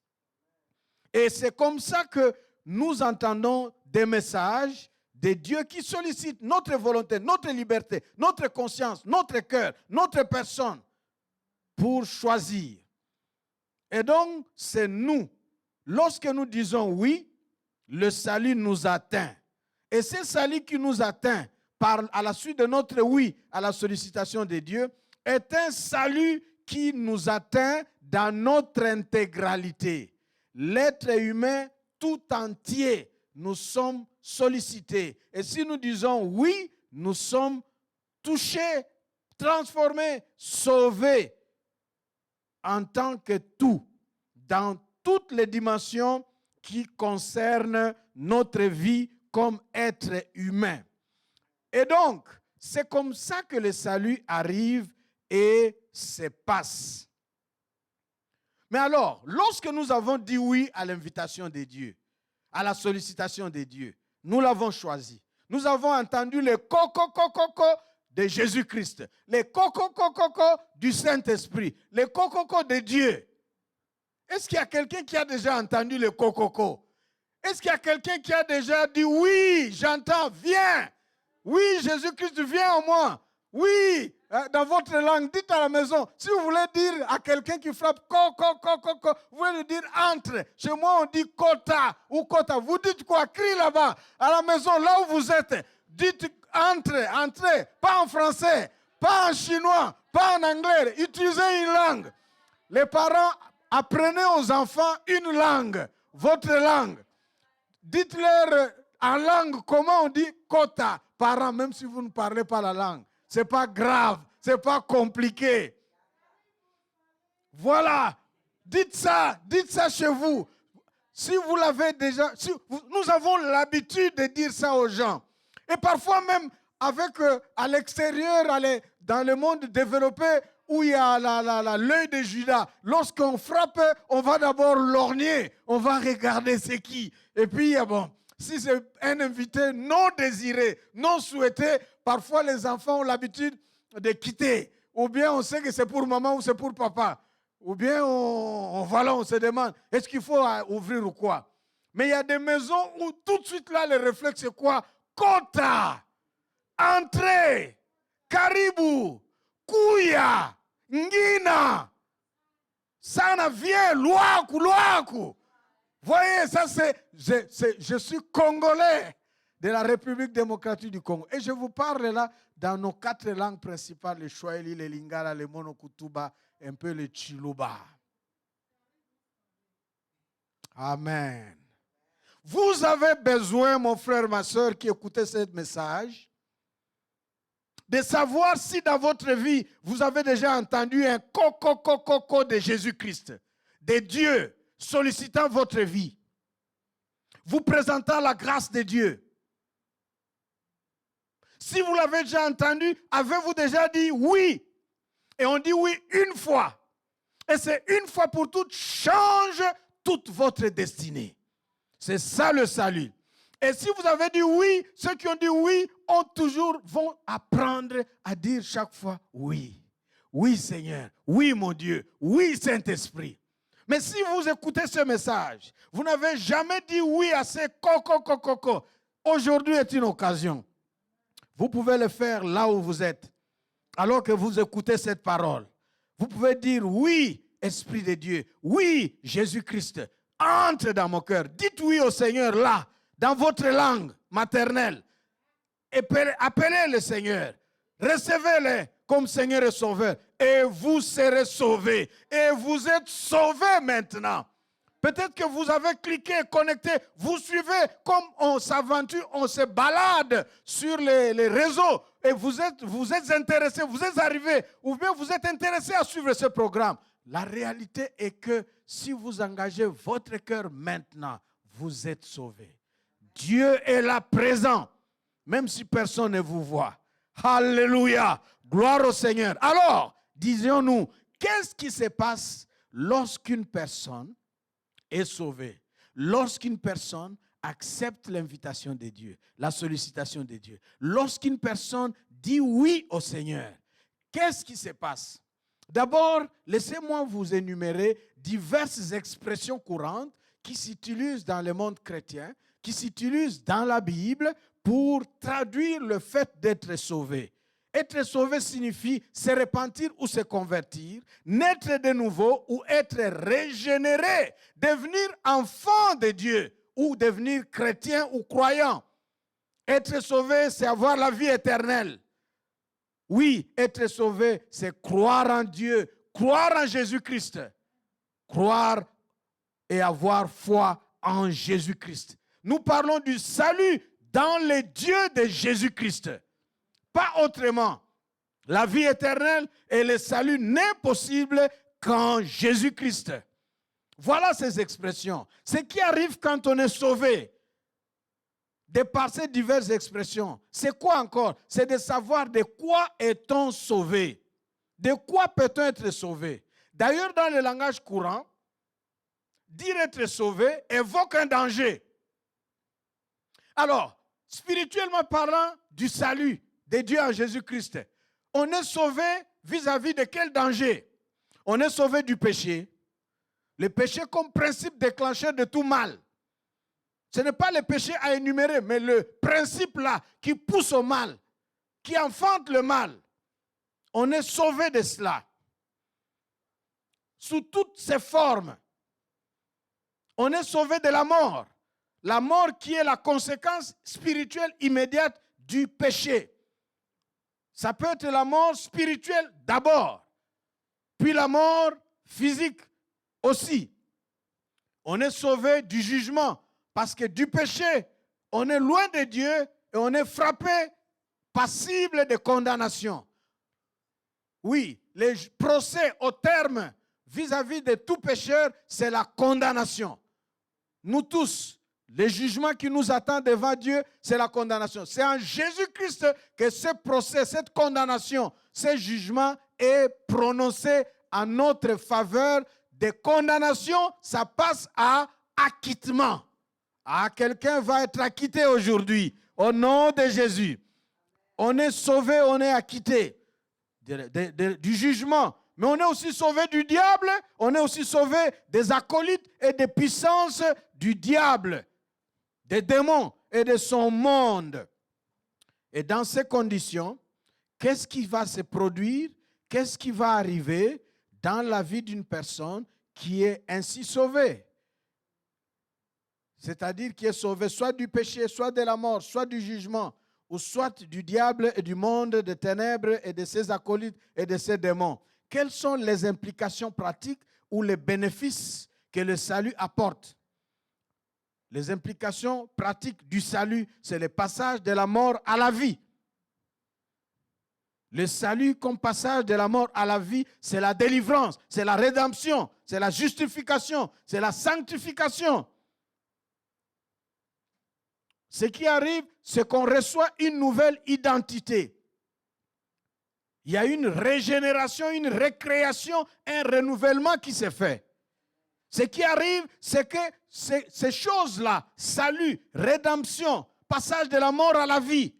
Et c'est comme ça que nous entendons des messages de Dieu qui sollicitent notre volonté, notre liberté, notre conscience, notre cœur, notre personne pour choisir. Et donc, c'est nous. Lorsque nous disons oui, le salut nous atteint. Et ce salut qui nous atteint à la suite de notre oui à la sollicitation de Dieu est un salut qui nous atteint dans notre intégralité. L'être humain tout entier, nous sommes sollicités. Et si nous disons oui, nous sommes touchés, transformés, sauvés en tant que tout, dans toutes les dimensions qui concernent notre vie comme être humain. Et donc, c'est comme ça que le salut arrive et se passe. Mais alors, lorsque nous avons dit oui à l'invitation de Dieu, à la sollicitation de Dieu, nous l'avons choisi. Nous avons entendu les co-co-co-co-co de Jésus-Christ, les co-co-co-co-co du Saint-Esprit, les co-co-co de Dieu. Est-ce qu'il y a quelqu'un qui a déjà entendu les co-co-co? Est-ce qu'il y a quelqu'un qui a déjà dit oui, j'entends, viens. Oui, Jésus-Christ, viens en moi. Oui, dans votre langue, dites à la maison. Si vous voulez dire à quelqu'un qui frappe ko, ko, ko, ko, ko, vous voulez lui dire entre. Chez moi, on dit kota ou kota. Vous dites quoi? Crie là-bas. À la maison, là où vous êtes, dites entre, entrez. Pas en français, pas en chinois, pas en anglais. Utilisez une langue. Les parents, apprenez aux enfants une langue, votre langue. Dites-leur en langue comment on dit kota. Parents, même si vous ne parlez pas la langue. Ce n'est pas grave, ce n'est pas compliqué. Voilà, dites ça chez vous. Si vous l'avez déjà, nous avons l'habitude de dire ça aux gens. Et parfois même avec à l'extérieur, dans le monde développé où il y a l'œil de Judas, lorsqu'on frappe, on va d'abord lorgner, on va regarder c'est qui. Et puis, bon, si c'est un invité non désiré, non souhaité, parfois les enfants ont l'habitude de quitter. Ou bien on sait que c'est pour maman ou c'est pour papa. Ou bien on se demande, est-ce qu'il faut ouvrir ou quoi? Mais il y a des maisons où tout de suite là, le réflexe c'est quoi? Kota, entrée, karibu, kuya, ngina, sana vient, luaku. Voyez, ça je suis congolais de la République démocratique du Congo. Et je vous parle là dans nos 4 langues principales, le Swahili, le Lingala, le Monokutuba, un peu le Chiluba. Amen. Vous avez besoin, mon frère, ma soeur, qui écoutez ce message, de savoir si dans votre vie, vous avez déjà entendu un co de Jésus-Christ, de Dieu, sollicitant votre vie. vous présentant la grâce de Dieu. Si vous l'avez déjà entendu, avez-vous déjà dit oui? Et on dit oui une fois. Et c'est une fois pour toutes, change toute votre destinée. C'est ça le salut. Et si vous avez dit oui, ceux qui ont dit oui vont apprendre à dire chaque fois oui. Oui Seigneur, oui mon Dieu, oui Saint-Esprit. Mais si vous écoutez ce message, vous n'avez jamais dit oui à ces coco. Aujourd'hui est une occasion. Vous pouvez le faire là où vous êtes, alors que vous écoutez cette parole. Vous pouvez dire oui, Esprit de Dieu, oui, Jésus-Christ, entre dans mon cœur. Dites oui au Seigneur là, dans votre langue maternelle. Appelez le Seigneur, recevez-le comme Seigneur et Sauveur, et vous serez sauvés. Et vous êtes sauvés maintenant. Peut-être que vous avez cliqué, connecté, vous suivez comme on s'aventure, on se balade sur les réseaux et vous êtes intéressé, vous êtes arrivé, ou bien vous êtes intéressé à suivre ce programme. La réalité est que si vous engagez votre cœur maintenant, vous êtes sauvé. Dieu est là présent, même si personne ne vous voit. Alléluia, gloire au Seigneur. Alors, disions-nous, qu'est-ce qui se passe lorsqu'une personne est sauvé, lorsqu'une personne accepte l'invitation de Dieu, la sollicitation de Dieu, lorsqu'une personne dit oui au Seigneur? Qu'est-ce qui se passe? D'abord, laissez-moi vous énumérer diverses expressions courantes qui s'utilisent dans le monde chrétien, qui s'utilisent dans la Bible pour traduire le fait d'être sauvé. Être sauvé signifie se repentir ou se convertir, naître de nouveau ou être régénéré, devenir enfant de Dieu ou devenir chrétien ou croyant. Être sauvé, c'est avoir la vie éternelle. Oui, être sauvé, c'est croire en Dieu, croire en Jésus-Christ, croire et avoir foi en Jésus-Christ. Nous parlons du salut dans le Dieu de Jésus-Christ. Pas autrement. La vie éternelle et le salut n'est possible qu'en Jésus-Christ. Voilà ces expressions. Ce qui arrive quand on est sauvé, de par ces diverses expressions, c'est quoi encore? C'est de savoir de quoi est-on sauvé. De quoi peut-on être sauvé? D'ailleurs, dans le langage courant, dire être sauvé évoque un danger. Alors, spirituellement parlant, du salut de Dieu en Jésus-Christ, on est sauvé vis-à-vis de quel danger? On est sauvé du péché. Le péché comme principe déclencheur de tout mal. Ce n'est pas le péché à énumérer, mais le principe là qui pousse au mal, qui enfante le mal. On est sauvé de cela. Sous toutes ses formes. On est sauvé de la mort. La mort qui est la conséquence spirituelle immédiate du péché. Ça peut être la mort spirituelle d'abord, puis la mort physique aussi. On est sauvé du jugement parce que du péché, on est loin de Dieu et on est frappé, passible de condamnation. Oui, les procès au terme vis-à-vis de tout pécheur, c'est la condamnation. Nous tous, les jugements qui nous attendent devant Dieu, c'est la condamnation. C'est en Jésus-Christ que ce procès, cette condamnation, ce jugement est prononcé en notre faveur. De condamnation, ça passe à acquittement. Ah, quelqu'un va être acquitté aujourd'hui, au nom de Jésus. On est sauvé, on est acquitté du jugement. Mais on est aussi sauvé du diable, on est aussi sauvé des acolytes et des puissances du diable, des démons et de son monde. Et dans ces conditions, qu'est-ce qui va se produire? Qu'est-ce qui va arriver dans la vie d'une personne qui est ainsi sauvée? C'est-à-dire qui est sauvée soit du péché, soit de la mort, soit du jugement, ou soit du diable et du monde des ténèbres et de ses acolytes et de ses démons. Quelles sont les implications pratiques ou les bénéfices que le salut apporte? Les implications pratiques du salut, c'est le passage de la mort à la vie. Le salut comme passage de la mort à la vie, c'est la délivrance, c'est la rédemption, c'est la justification, c'est la sanctification. Ce qui arrive, c'est qu'on reçoit une nouvelle identité. Il y a une régénération, une récréation, un renouvellement qui s'est fait. Ce qui arrive, c'est que ces choses-là, salut, rédemption, passage de la mort à la vie,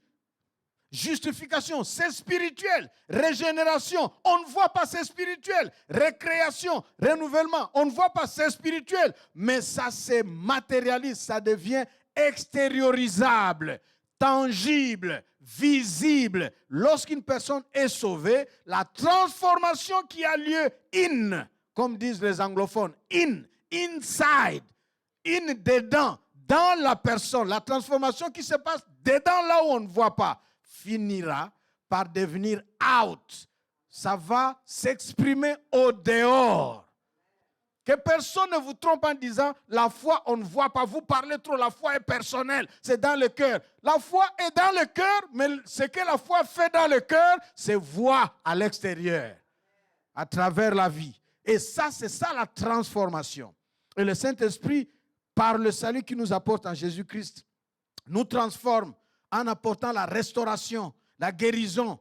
justification, c'est spirituel. Régénération, on ne voit pas, c'est spirituel. Récréation, renouvellement, on ne voit pas, c'est spirituel. Mais ça se matérialise, ça devient extériorisable, tangible, visible. Lorsqu'une personne est sauvée, la transformation qui a lieu comme disent les anglophones, inside, dedans, dans la personne, la transformation qui se passe dedans là où on ne voit pas, finira par devenir out. Ça va s'exprimer au dehors. Que personne ne vous trompe en disant la foi, on ne voit pas. Vous parlez trop, la foi est personnelle, c'est dans le cœur. La foi est dans le cœur, mais ce que la foi fait dans le cœur, c'est voir à l'extérieur, à travers la vie. Et ça, c'est ça la transformation. Et le Saint-Esprit, par le salut qu'il nous apporte en Jésus-Christ, nous transforme en apportant la restauration, la guérison.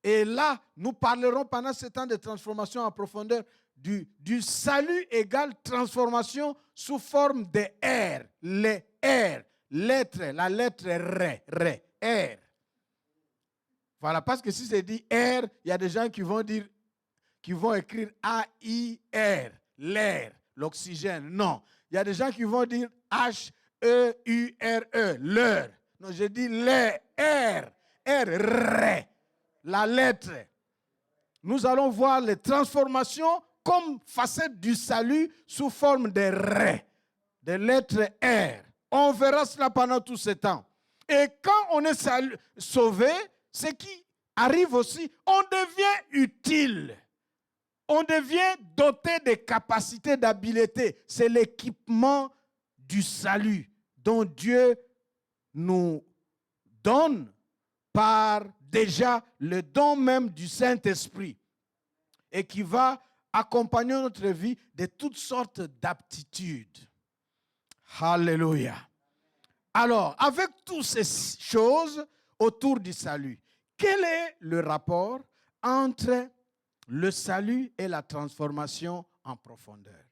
Et là, nous parlerons pendant ce temps de transformation en profondeur du salut égale transformation sous forme de R. Les R. La lettre R. Voilà, parce que si c'est dit R, il y a des gens qui vont écrire A-I-R, l'air, l'oxygène. Non. Il y a des gens qui vont dire H-E-U-R-E, l'heure. Non, je dis les R, la lettre. Nous allons voir les transformations comme facette du salut sous forme de R, de lettre R. On verra cela pendant tout ce temps. Et quand on est sauvé, ce qui arrive aussi, on devient utile. On devient doté de capacités, d'habiletés. C'est l'équipement du salut dont Dieu nous donne par déjà le don même du Saint-Esprit et qui va accompagner notre vie de toutes sortes d'aptitudes. Alléluia. Alors, avec toutes ces choses autour du salut, quel est le rapport entre le salut et la transformation en profondeur?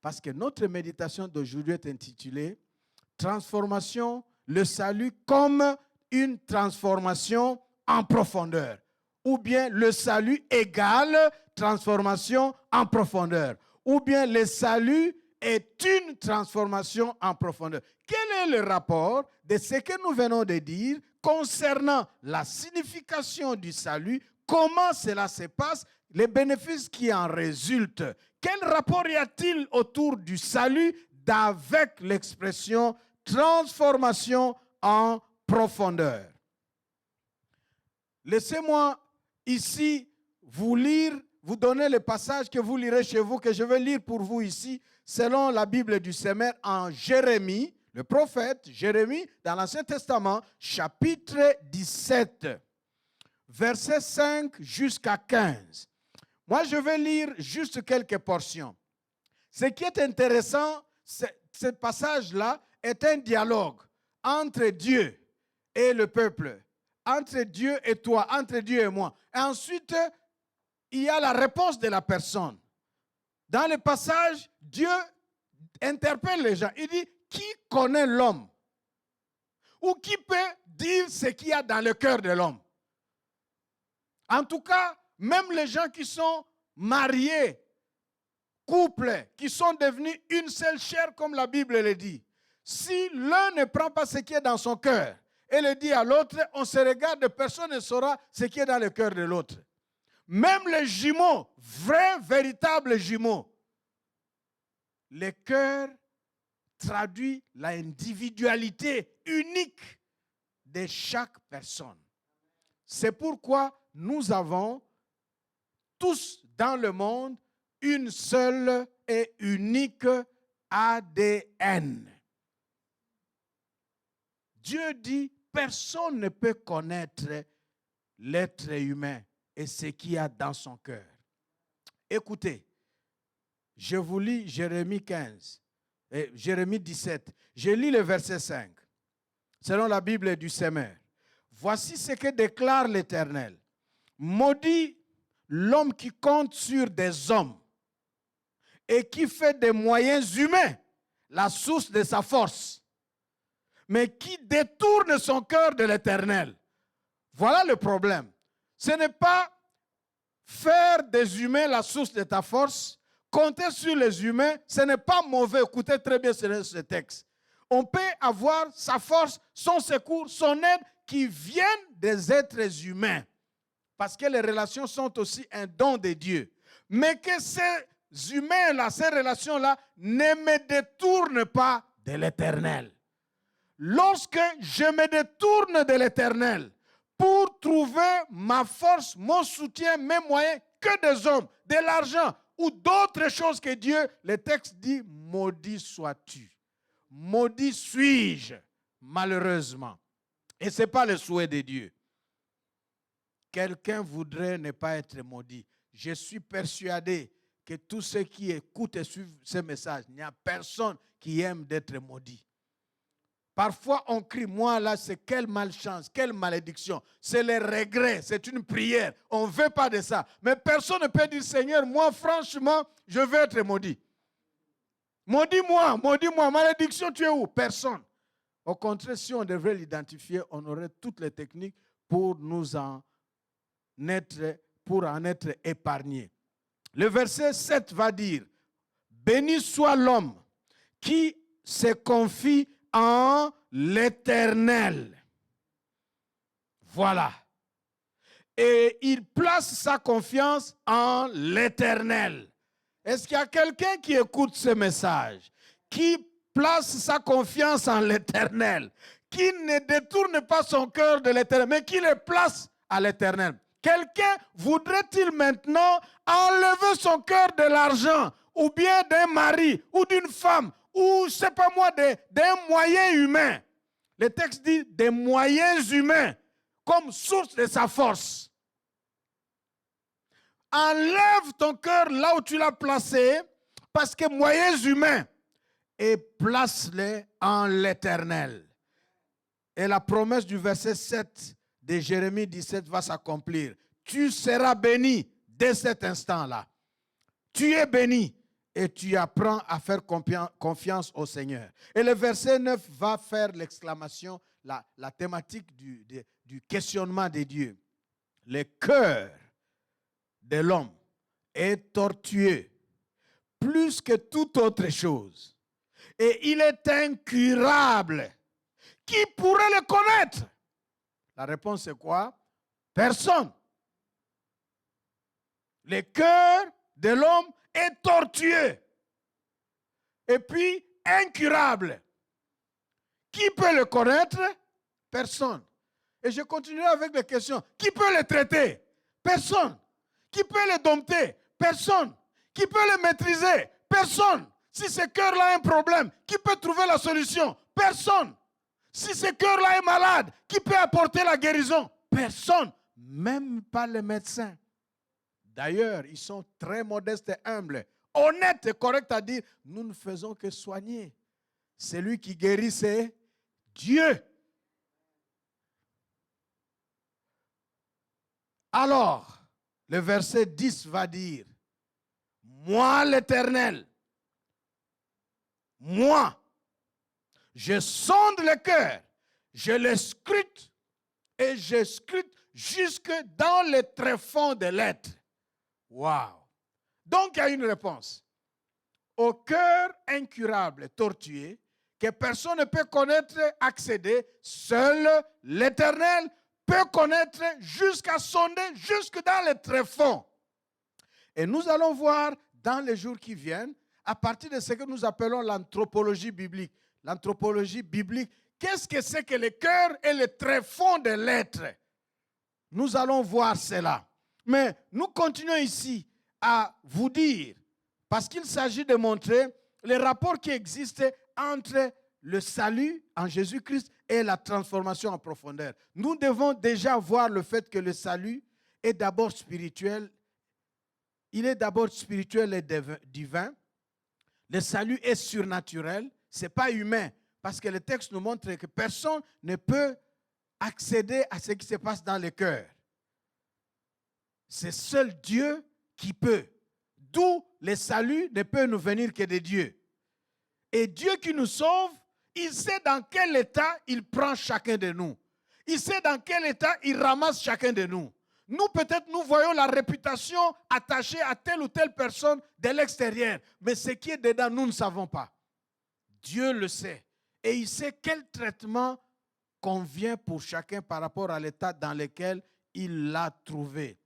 Parce que notre méditation d'aujourd'hui est intitulée « Transformation, le salut comme une transformation en profondeur » ou bien « Le salut égale transformation en profondeur » ou bien « Le salut est une transformation en profondeur ». Quel est le rapport de ce que nous venons de dire concernant la signification du salut, comment cela se passe, les bénéfices qui en résultent? Quel rapport y a-t-il autour du salut avec l'expression transformation en profondeur? Laissez-moi ici vous donner le passage que vous lirez chez vous, que je vais lire pour vous ici, selon la Bible du Semeur en Jérémie, le prophète Jérémie, dans l'Ancien Testament, chapitre 17, versets 5 jusqu'à 15. Moi, je vais lire juste quelques portions. Ce qui est intéressant, ce passage-là est un dialogue entre Dieu et le peuple, entre Dieu et toi, entre Dieu et moi. Et ensuite, il y a la réponse de la personne. Dans le passage, Dieu interpelle les gens. Il dit, qui connaît l'homme? Ou qui peut dire ce qu'il y a dans le cœur de l'homme? En tout cas, même les gens qui sont mariés, couples, qui sont devenus une seule chair, comme la Bible le dit, si l'un ne prend pas ce qui est dans son cœur et le dit à l'autre, on se regarde, personne ne saura ce qui est dans le cœur de l'autre. Même les jumeaux, vrais, véritables jumeaux, le cœur traduit l'individualité unique de chaque personne. C'est pourquoi nous avons tous dans le monde une seule et unique ADN. Dieu dit, personne ne peut connaître l'être humain et ce qu'il y a dans son cœur. Écoutez, je vous lis Jérémie 17. Je lis le verset 5. selon la Bible du Semeur. Voici ce que déclare l'Éternel. Maudit l'homme qui compte sur des hommes et qui fait des moyens humains la source de sa force, mais qui détourne son cœur de l'Éternel. Voilà le problème. Ce n'est pas faire des humains la source de ta force. Compter sur les humains, ce n'est pas mauvais. Écoutez très bien ce texte. On peut avoir sa force, son secours, son aide qui viennent des êtres humains. Parce que les relations sont aussi un don de Dieu. Mais que ces humains-là, ces relations-là, ne me détournent pas de l'Éternel. Lorsque je me détourne de l'Éternel pour trouver ma force, mon soutien, mes moyens, que des hommes, de l'argent ou d'autres choses que Dieu, le texte dit, maudit sois-tu. Maudit suis-je, malheureusement. Et ce n'est pas le souhait de Dieu. Quelqu'un voudrait ne pas être maudit. Je suis persuadé que tous ceux qui écoutent et suivent ce message, il n'y a personne qui aime d'être maudit. Parfois, on crie, moi là, c'est quelle malchance, quelle malédiction. C'est le regret, c'est une prière. On ne veut pas de ça. Mais personne ne peut dire, Seigneur, moi, franchement, je veux être maudit. Maudis-moi, malédiction, tu es où? Personne. Au contraire, si on devrait l'identifier, on aurait toutes les techniques pour en être épargné. Le verset 7 va dire, béni soit l'homme qui se confie en l'Éternel. Voilà. Et il place sa confiance en l'Éternel. Est-ce qu'il y a quelqu'un qui écoute ce message, qui place sa confiance en l'Éternel, qui ne détourne pas son cœur de l'Éternel, mais qui le place à l'Éternel? Quelqu'un voudrait-il maintenant enlever son cœur de l'argent, ou bien d'un mari, ou d'une femme, ou, je ne sais pas moi, d'un moyen humain? Le texte dit des moyens humains comme source de sa force. Enlève ton cœur là où tu l'as placé, parce que moyens humains, et place-les en l'Éternel. Et la promesse du verset 7 de Jérémie 17 va s'accomplir. Tu seras béni dès cet instant-là. Tu es béni et tu apprends à faire confiance au Seigneur. Et le verset 9 va faire l'exclamation, la thématique du questionnement de Dieu. Le cœur de l'homme est tortueux plus que toute autre chose. Et il est incurable. Qui pourrait le connaître? La réponse est quoi? Personne. Le cœur de l'homme est tortueux. Et puis incurable. Qui peut le connaître? Personne. Et je continuerai avec les questions. Qui peut le traiter? Personne. Qui peut le dompter? Personne. Qui peut le maîtriser? Personne. Si ce cœur-là a un problème, qui peut trouver la solution? Personne. Si ce cœur-là est malade, qui peut apporter la guérison? Personne. Même pas les médecins. D'ailleurs, ils sont très modestes et humbles. Honnêtes et corrects à dire, nous ne faisons que soigner. Celui qui guérit, c'est Dieu. Alors, le verset 10 va dire, moi l'Éternel, moi, je sonde le cœur, je le scrute et je scrute jusque dans le tréfonds de l'être. Waouh! Donc il y a une réponse. Au cœur incurable, tortueux, que personne ne peut connaître, accéder, seul l'Éternel peut connaître jusqu'à sonder, jusque dans le tréfonds. Et nous allons voir dans les jours qui viennent, à partir de ce que nous appelons l'anthropologie biblique. L'anthropologie biblique, qu'est-ce que c'est que le cœur et le tréfonds de l'être? Nous allons voir cela. Mais nous continuons ici à vous dire, parce qu'il s'agit de montrer les rapports qui existent entre le salut en Jésus-Christ et la transformation en profondeur. Nous devons déjà voir le fait que le salut est d'abord spirituel. Il est d'abord spirituel et divin. Le salut est surnaturel. Ce n'est pas humain. parce que le texte nous montre que personne ne peut accéder à ce qui se passe dans le cœur. C'est seul Dieu qui peut. D'où le salut ne peut nous venir que de Dieu. Et Dieu qui nous sauve, il sait dans quel état il prend chacun de nous. Il sait dans quel état il ramasse chacun de nous. Nous, peut-être, nous voyons la réputation attachée à telle ou telle personne de l'extérieur. Mais ce qui est dedans, nous ne savons pas. Dieu le sait. Et il sait quel traitement convient pour chacun par rapport à l'état dans lequel il l'a trouvé.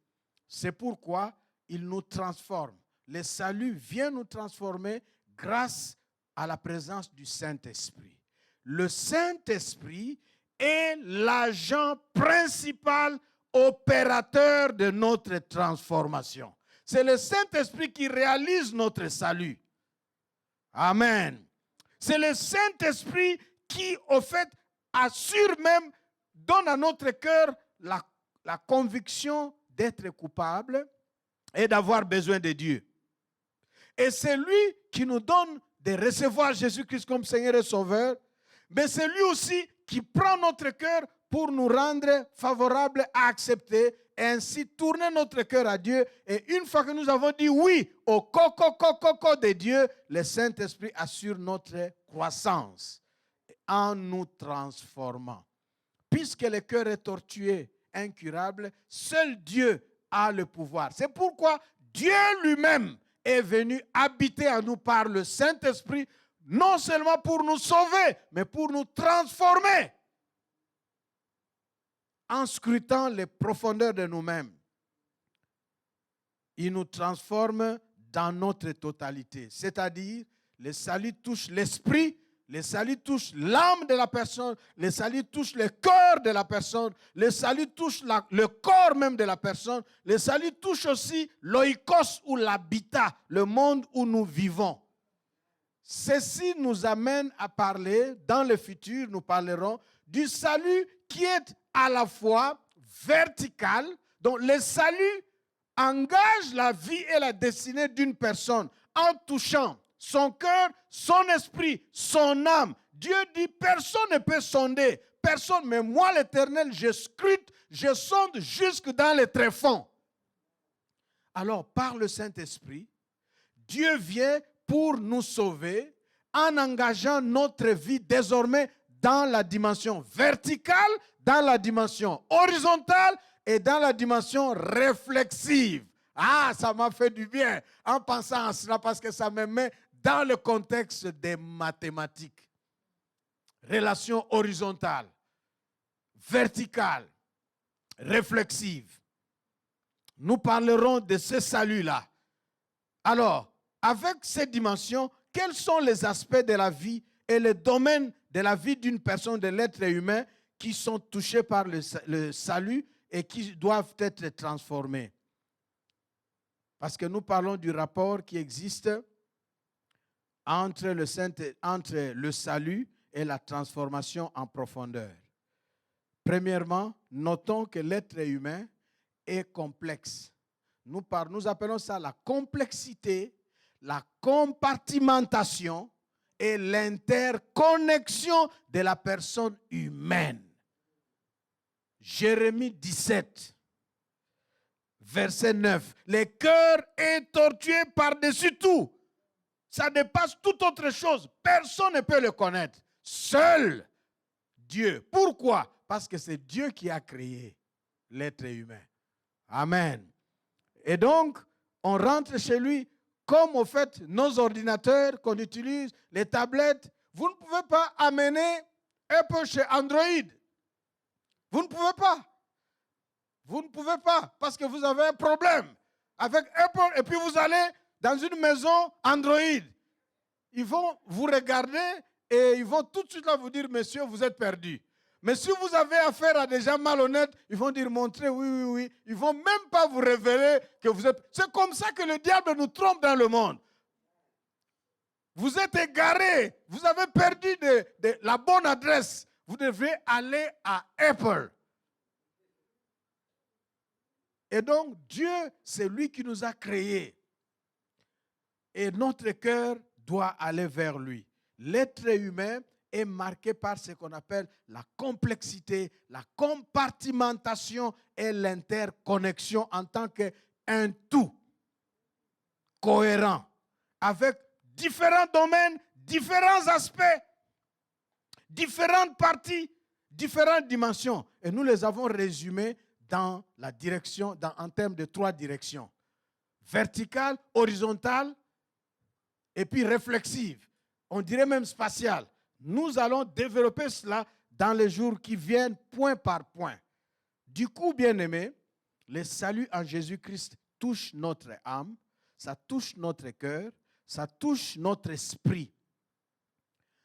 C'est pourquoi il nous transforme. Le salut vient nous transformer grâce à la présence du Saint-Esprit. Le Saint-Esprit est l'agent principal opérateur de notre transformation. C'est le Saint-Esprit qui réalise notre salut. Amen. C'est le Saint-Esprit qui, au fait, assure même, donne à notre cœur la conviction d'être coupable et d'avoir besoin de Dieu. Et c'est lui qui nous donne de recevoir Jésus-Christ comme Seigneur et Sauveur, mais c'est lui aussi qui prend notre cœur pour nous rendre favorables à accepter et ainsi tourner notre cœur à Dieu. Et une fois que nous avons dit oui au coco de Dieu, le Saint-Esprit assure notre croissance en nous transformant. Puisque le cœur est tortué, incurable, seul Dieu a le pouvoir. C'est pourquoi Dieu lui-même est venu habiter en nous par le Saint-Esprit, non seulement pour nous sauver, mais pour nous transformer en scrutant les profondeurs de nous-mêmes. Il nous transforme dans notre totalité, c'est-à-dire le salut touche l'esprit, le salut touche l'âme de la personne, le salut touche le cœur de la personne, le salut touche le corps même de la personne, le salut touche aussi l'oikos ou l'habitat, le monde où nous vivons. Ceci nous amène à parler, dans le futur, nous parlerons du salut qui est à la fois vertical, donc le salut engage la vie et la destinée d'une personne en touchant son cœur, son esprit, son âme. Dieu dit, personne ne peut sonder, personne, mais moi l'Éternel, je scrute, je sonde jusque dans les tréfonds. Alors, par le Saint-Esprit, Dieu vient pour nous sauver en engageant notre vie désormais dans la dimension verticale, dans la dimension horizontale et dans la dimension réflexive. Ah, ça m'a fait du bien en pensant à cela parce que ça me met dans le contexte des mathématiques. Relation horizontale, verticale, réflexive. Nous parlerons de ce salut-là. Alors, avec ces dimensions, quels sont les aspects de la vie et les domaines de la vie d'une personne, de l'être humain, qui sont touchés par le salut et qui doivent être transformés? Parce que nous parlons du rapport qui existe entre le salut et la transformation en profondeur. Premièrement, notons que l'être humain est complexe. Nous appelons ça la complexité, la compartimentation et l'interconnexion de la personne humaine. Jérémie 17, verset 9. Le cœur est tortué par-dessus tout. Ça dépasse toute autre chose. Personne ne peut le connaître. Seul Dieu. Pourquoi? Parce que c'est Dieu qui a créé l'être humain. Amen. Et donc, on rentre chez lui comme au fait nos ordinateurs qu'on utilise, les tablettes. Vous ne pouvez pas amener Apple chez Android. Vous ne pouvez pas. Vous ne pouvez pas parce que vous avez un problème avec Apple et puis vous allez dans une maison Android. Ils vont vous regarder et ils vont tout de suite là vous dire, monsieur, vous êtes perdu. Mais si vous avez affaire à des gens malhonnêtes, ils vont dire, montrez, oui. Ils ne vont même pas vous révéler que vous êtes... C'est comme ça que le diable nous trompe dans le monde. Vous êtes égarés, vous avez perdu la bonne adresse. Vous devez aller à Apple. Et donc, Dieu, c'est lui qui nous a créés. Et notre cœur doit aller vers lui. L'être humain est marquée par ce qu'on appelle la complexité, la compartimentation et l'interconnexion en tant qu'un tout cohérent, avec différents domaines, différents aspects, différentes parties, différentes dimensions. Et nous les avons résumés dans la direction, en termes de 3 directions. Verticale, horizontale et puis réflexive. On dirait même spatiale. Nous allons développer cela dans les jours qui viennent, point par point. Du coup, bien-aimés, le salut en Jésus-Christ touche notre âme, ça touche notre cœur, ça touche notre esprit,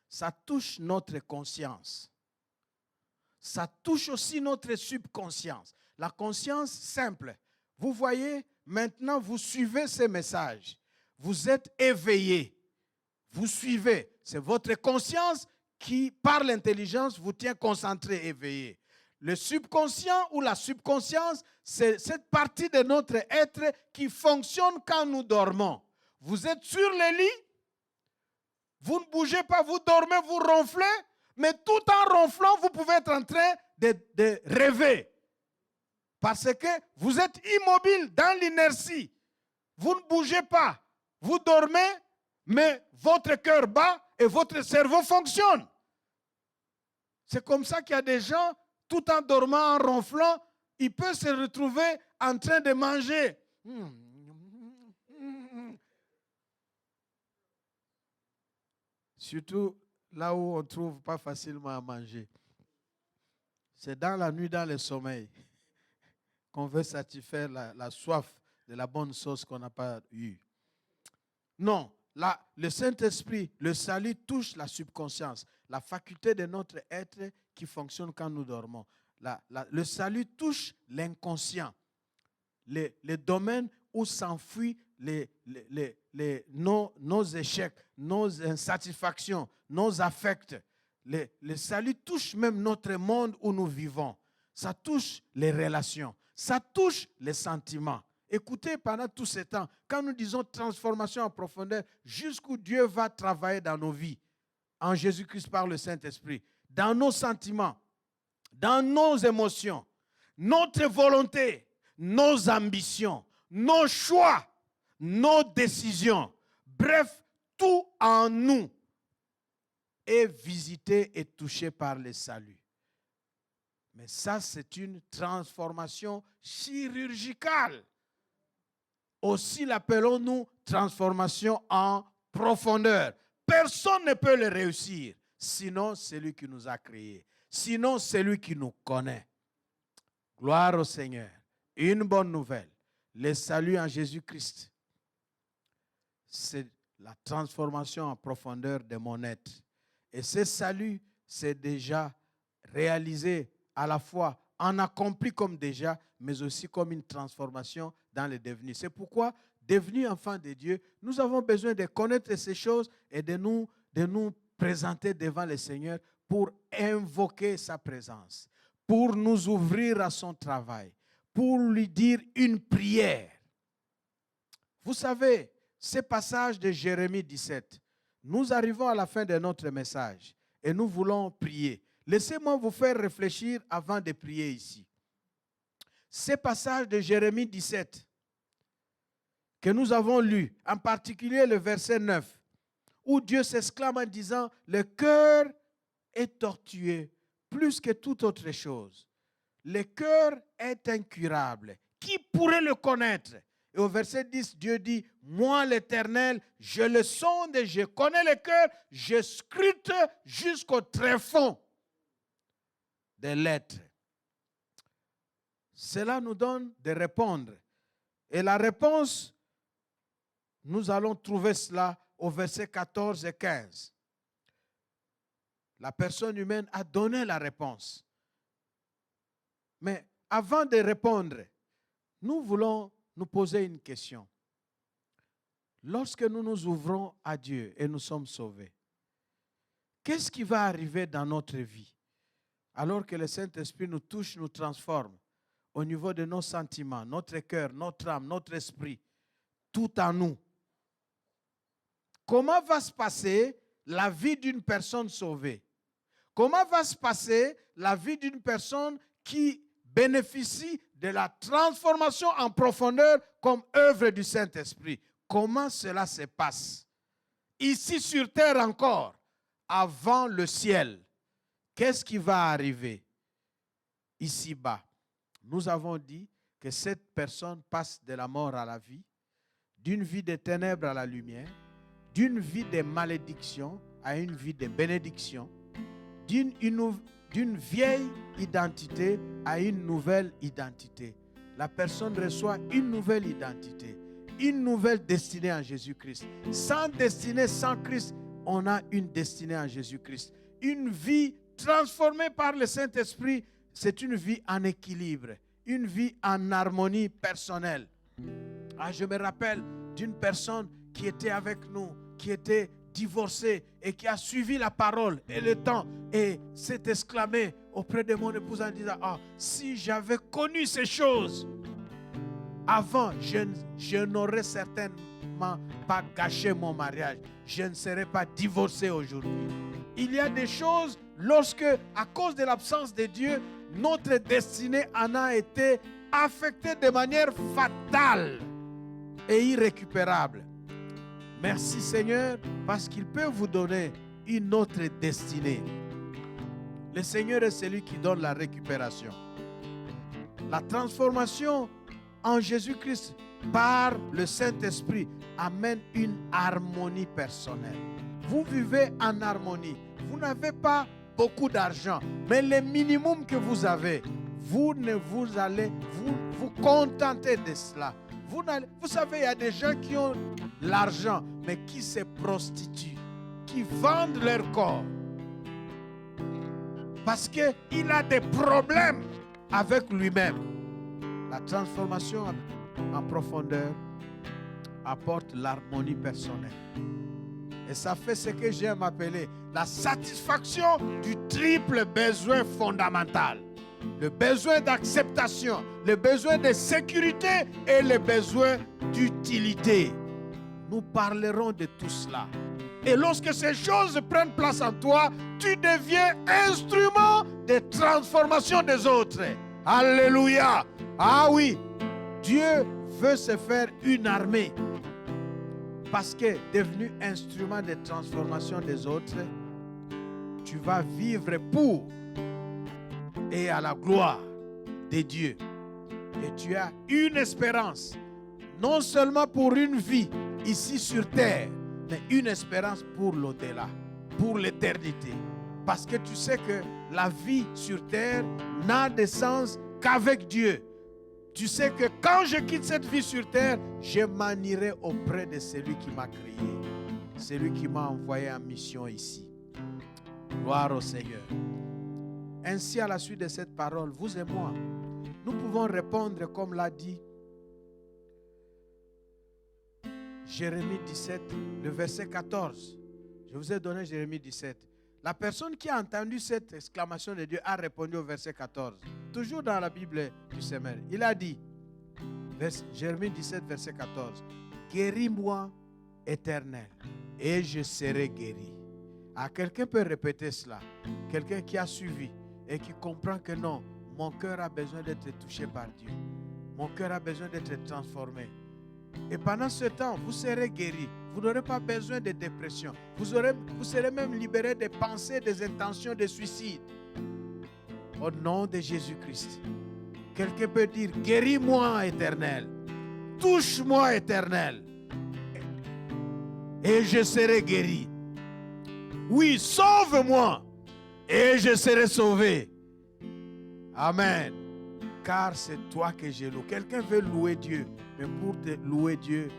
ça touche notre conscience. Ça touche aussi notre subconscience. La conscience simple. Vous voyez, maintenant vous suivez ces messages. Vous êtes éveillé. Vous suivez. C'est votre conscience qui, par l'intelligence, vous tient concentré, éveillé. Le subconscient ou la subconscience, c'est cette partie de notre être qui fonctionne quand nous dormons. Vous êtes sur le lit, vous ne bougez pas, vous dormez, vous ronflez, mais tout en ronflant, vous pouvez être en train de rêver. Parce que vous êtes immobile dans l'inertie. Vous ne bougez pas. Vous dormez, mais votre cœur bat et votre cerveau fonctionne. C'est comme ça qu'il y a des gens, tout en dormant, en ronflant, ils peuvent se retrouver en train de manger. Surtout là où on ne trouve pas facilement à manger. C'est dans la nuit, dans le sommeil, qu'on veut satisfaire la soif de la bonne sauce qu'on n'a pas eue. Non, le Saint-Esprit, le salut touche la subconscience, la faculté de notre être qui fonctionne quand nous dormons. Le salut touche l'inconscient, les domaines où s'enfuient nos échecs, nos insatisfactions, nos affects. Le salut touche même notre monde où nous vivons. Ça touche les relations, ça touche les sentiments. Écoutez, pendant tout ce temps, quand nous disons transformation en profondeur, jusqu'où Dieu va travailler dans nos vies, en Jésus-Christ par le Saint-Esprit, dans nos sentiments, dans nos émotions, notre volonté, nos ambitions, nos choix, nos décisions, bref, tout en nous est visité et touché par le salut. Mais ça, c'est une transformation chirurgicale. Aussi l'appelons-nous transformation en profondeur. Personne ne peut le réussir, sinon celui qui nous a créés, sinon celui qui nous connaît. Gloire au Seigneur. Une bonne nouvelle, le salut en Jésus-Christ, c'est la transformation en profondeur de mon être. Et ce salut, c'est déjà réalisé à la fois en accompli comme déjà, mais aussi comme une transformation dans le devenu. C'est pourquoi, devenus enfants de Dieu, nous avons besoin de connaître ces choses et de nous présenter devant le Seigneur pour invoquer sa présence, pour nous ouvrir à son travail, pour lui dire une prière. Vous savez, ce passage de Jérémie 17, nous arrivons à la fin de notre message et nous voulons prier. Laissez-moi vous faire réfléchir avant de prier ici. Ce passage de Jérémie 17 que nous avons lu, en particulier le verset 9, où Dieu s'exclame en disant « Le cœur est tortueux plus que toute autre chose. Le cœur est incurable. Qui pourrait le connaître ?» Et au verset 10, Dieu dit « Moi, l'Éternel, je le sonde et je connais le cœur, je scrute jusqu'au tréfonds de l'être. » Cela nous donne de répondre. Et la réponse, nous allons trouver cela au verset 14 et 15. La personne humaine a donné la réponse. Mais avant de répondre, nous voulons nous poser une question. Lorsque nous nous ouvrons à Dieu et nous sommes sauvés, qu'est-ce qui va arriver dans notre vie alors que le Saint-Esprit nous touche, nous transforme au niveau de nos sentiments, notre cœur, notre âme, notre esprit, tout en nous? Comment va se passer la vie d'une personne sauvée? Comment va se passer la vie d'une personne qui bénéficie de la transformation en profondeur comme œuvre du Saint-Esprit? Comment cela se passe? Ici sur terre encore, avant le ciel, qu'est-ce qui va arriver? Ici-bas, nous avons dit que cette personne passe de la mort à la vie, d'une vie de ténèbres à la lumière, d'une vie de malédiction à une vie de bénédiction, d'une vieille identité à une nouvelle identité. La personne reçoit une nouvelle identité, une nouvelle destinée en Jésus-Christ. Sans destinée, sans Christ, on a une destinée en Jésus-Christ. Une vie transformée par le Saint-Esprit, c'est une vie en équilibre, une vie en harmonie personnelle. Je me rappelle d'une personne qui était avec nous, qui était divorcée et qui a suivi la parole et le temps et s'est exclamée auprès de mon épouse en disant: si j'avais connu ces choses avant, je n'aurais certainement pas gâché mon mariage. Je ne serais pas divorcé aujourd'hui. Il y a des choses, lorsque, à cause de l'absence de Dieu, notre destinée en a été affectée de manière fatale et irrécupérable. Merci Seigneur, parce qu'il peut vous donner une autre destinée. Le Seigneur est celui qui donne la récupération. La transformation en Jésus-Christ par le Saint-Esprit amène une harmonie personnelle. Vous vivez en harmonie. Vous n'avez pas beaucoup d'argent, mais le minimum que vous avez, vous allez vous contenter de cela. Vous savez, il y a des gens qui ont l'argent, mais qui se prostituent, qui vendent leur corps. Parce qu'il a des problèmes avec lui-même. La transformation en profondeur apporte l'harmonie personnelle. Et ça fait ce que j'aime appeler la satisfaction du triple besoin fondamental. Le besoin d'acceptation, le besoin de sécurité et le besoin d'utilité. Nous parlerons de tout cela. Et lorsque ces choses prennent place en toi, tu deviens instrument de transformation des autres. Alléluia. Ah oui, Dieu veut se faire une armée. Parce que devenu instrument de transformation des autres, tu vas vivre pour et à la gloire de Dieu. Et tu as une espérance, non seulement pour une vie ici sur terre, mais une espérance pour l'au-delà, pour l'éternité. Parce que tu sais que la vie sur terre n'a de sens qu'avec Dieu. Tu sais que quand je quitte cette vie sur terre, je m'en irai auprès de celui qui m'a créé, celui qui m'a envoyé en mission ici. Gloire au Seigneur. Ainsi, à la suite de cette parole, vous et moi, nous pouvons répondre comme l'a dit Jérémie 17, le verset 14. Je vous ai donné Jérémie 17. La personne qui a entendu cette exclamation de Dieu a répondu au verset 14. Toujours dans la Bible du Semeur. Il a dit, Jérémie 17, verset 14, « Guéris-moi, Éternel, et je serai guéri. » Quelqu'un peut répéter cela. Quelqu'un qui a suivi et qui comprend que non, mon cœur a besoin d'être touché par Dieu. Mon cœur a besoin d'être transformé. Et pendant ce temps, vous serez guéri. Vous n'aurez pas besoin de dépression. Vous serez même libéré des pensées, des intentions de suicide. Au nom de Jésus-Christ. Quelqu'un peut dire, guéris-moi, Éternel. Touche-moi, Éternel. Et je serai guéri. Oui, sauve-moi. Et je serai sauvé. Amen. Car c'est toi que je loue. Quelqu'un veut louer Dieu. Mais pour te louer Dieu,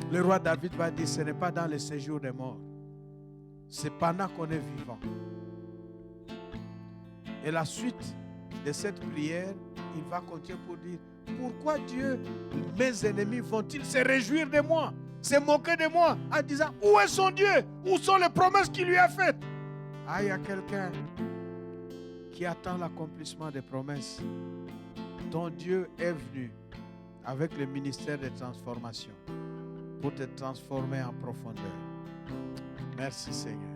le roi David va dire, ce n'est pas dans le séjour des morts. C'est pendant qu'on est vivant. Et la suite de cette prière, il va continuer pour dire, pourquoi Dieu, mes ennemis vont-ils se réjouir de moi, se moquer de moi, en disant, où est son Dieu? Où sont les promesses qu'il lui a faites? Il y a quelqu'un qui attend l'accomplissement des promesses. Ton Dieu est venu avec le ministère de transformation pour te transformer en profondeur. Merci Seigneur.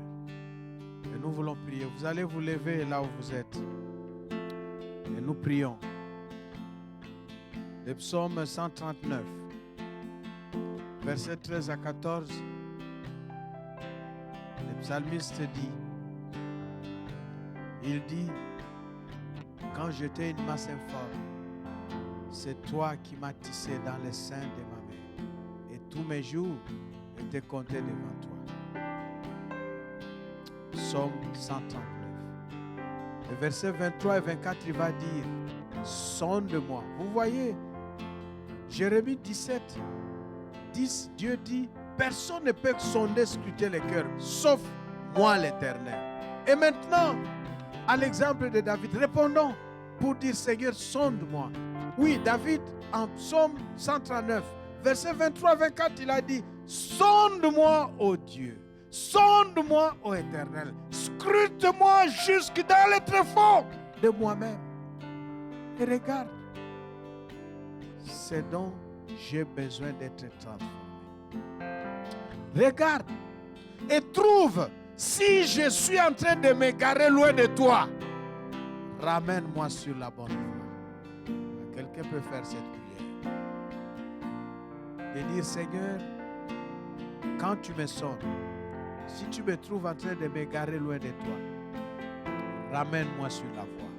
Et nous voulons prier. Vous allez vous lever là où vous êtes. Et nous prions. Le psaume 139, versets 13 à 14. Le psalmiste dit, quand j'étais une masse informe, c'est toi qui m'as tissé dans les seins de ma mère. Et tous mes jours étaient comptés devant toi. Psaume 139. Le verset 23 et 24, il va dire, sonde-moi. Vous voyez, Jérémie 17, 10, Dieu dit, personne ne peut sonder, scruter les cœurs, sauf moi l'Éternel. Et maintenant, à l'exemple de David, répondons pour dire, Seigneur, sonde-moi. Oui, David, en psaume 139, verset 23-24, il a dit, sonde-moi, ô Dieu, sonde-moi, ô Éternel, scrute-moi jusque dans les tréfonds de moi-même. Et regarde, c'est dont j'ai besoin d'être transformé. Regarde et trouve si je suis en train de m'égarer loin de toi. Ramène-moi sur la bonne voie. Quelqu'un peut faire cette prière. Et dire, Seigneur, quand tu me sonnes, si tu me trouves en train de m'égarer loin de toi, ramène-moi sur la voie.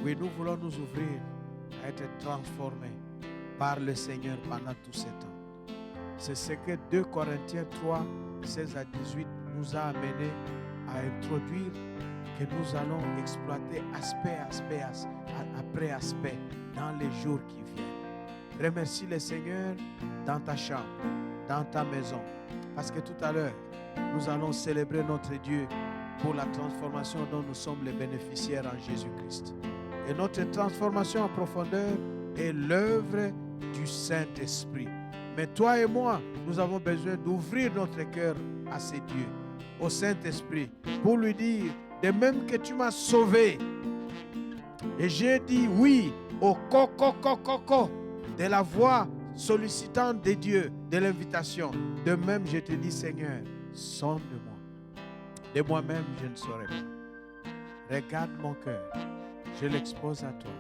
Oui, nous voulons nous ouvrir à être transformés par le Seigneur pendant tous ces temps. C'est ce que 2 Corinthiens 3, 16 à 18 nous a amené à introduire, que nous allons exploiter aspect après aspect dans les jours qui viennent. Remercie le Seigneur dans ta chambre, dans ta maison, parce que tout à l'heure, nous allons célébrer notre Dieu pour la transformation dont nous sommes les bénéficiaires en Jésus-Christ. Et notre transformation en profondeur est l'œuvre du Saint-Esprit. Mais toi et moi, nous avons besoin d'ouvrir notre cœur à ces dieux, au Saint-Esprit, pour lui dire, de même que tu m'as sauvé, et j'ai dit oui au co de la voix sollicitante de Dieu, de l'invitation. De même, je te dis, Seigneur, sonde-moi. De moi-même, je ne saurais pas. Regarde mon cœur, je l'expose à toi.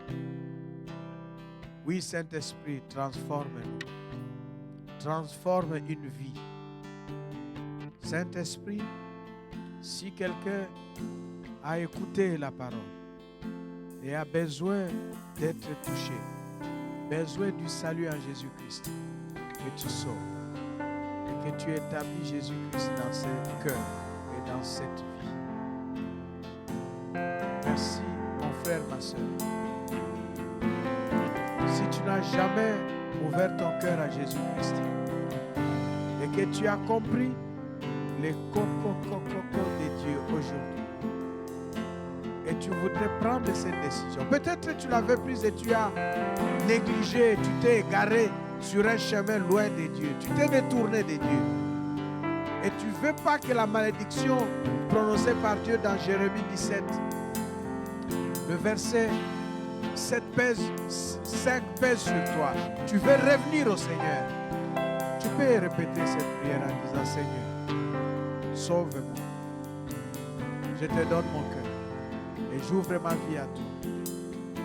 Oui, Saint-Esprit, transforme-nous. Transforme une vie. Saint-Esprit, si quelqu'un a écouté la parole et a besoin d'être touché, besoin du salut en Jésus-Christ, que tu sauves et que tu établis Jésus-Christ dans ce cœur et dans cette vie. Merci, mon frère, ma soeur. Si tu n'as jamais ouvert ton cœur à Jésus-Christ et que tu as compris les de Dieu aujourd'hui, et tu voudrais prendre cette décision. Peut-être que tu l'avais prise et tu as négligé, tu t'es égaré sur un chemin loin de Dieu. Tu t'es détourné de Dieu. Et tu ne veux pas que la malédiction prononcée par Dieu dans Jérémie 17, le verset 5 pèse sur toi. Tu veux revenir au Seigneur. Tu peux répéter cette prière en disant, Seigneur, sauve-moi. Je te donne mon cœur. Et j'ouvre ma vie à toi.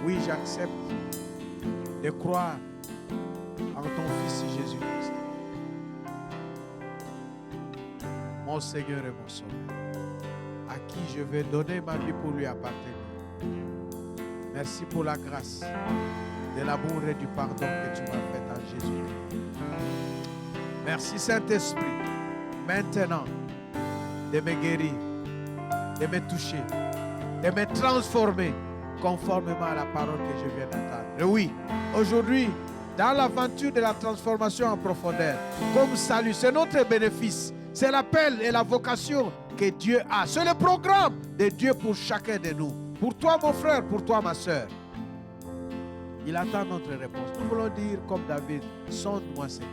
Oui, j'accepte de croire en ton Fils Jésus-Christ. Mon Seigneur et mon Sauveur, à qui je vais donner ma vie pour lui appartenir. Merci pour la grâce, de l'amour et du pardon que tu m'as fait en Jésus. Merci Saint-Esprit, maintenant, de me guérir, de me toucher, de me transformer conformément à la parole que je viens d'entendre. Et oui, aujourd'hui, dans l'aventure de la transformation en profondeur, comme salut, c'est notre bénéfice, c'est l'appel et la vocation que Dieu a. C'est le programme de Dieu pour chacun de nous. Pour toi, mon frère, pour toi, ma soeur. Il attend notre réponse. Nous voulons dire comme David, sonde-moi, Seigneur.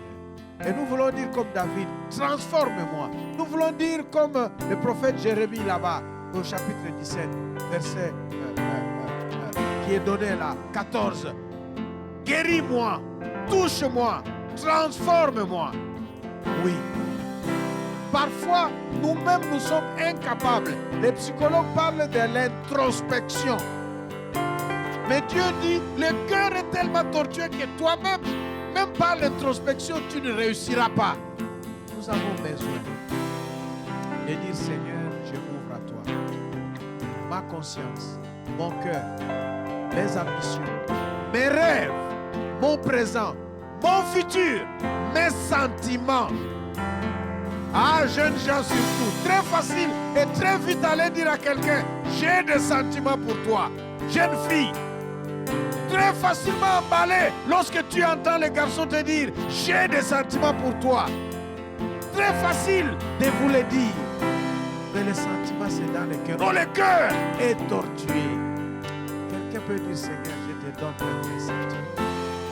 Et nous voulons dire comme David, transforme-moi. Nous voulons dire comme le prophète Jérémie là-bas, au chapitre 17, verset qui est donné là, 14. Guéris-moi, touche-moi, transforme-moi. Oui, Parfois, nous-mêmes, nous sommes incapables. Les psychologues parlent de l'introspection. Mais Dieu dit, le cœur est tellement tortueux que toi-même, même par l'introspection, tu ne réussiras pas. Nous avons besoin de dire, Seigneur, je m'ouvre à toi. Ma conscience, mon cœur, mes ambitions, mes rêves, mon présent, mon futur, mes sentiments. Ah, jeunes gens surtout, très facile et très vite aller dire à quelqu'un, j'ai des sentiments pour toi. Jeune fille, très facilement emballé lorsque tu entends les garçons te dire, j'ai des sentiments pour toi. Très facile de vous le dire. Mais les sentiments, c'est dans le cœur. Non, le cœur est tortué. Quelqu'un peut dire, Seigneur, je te donne mes sentiments.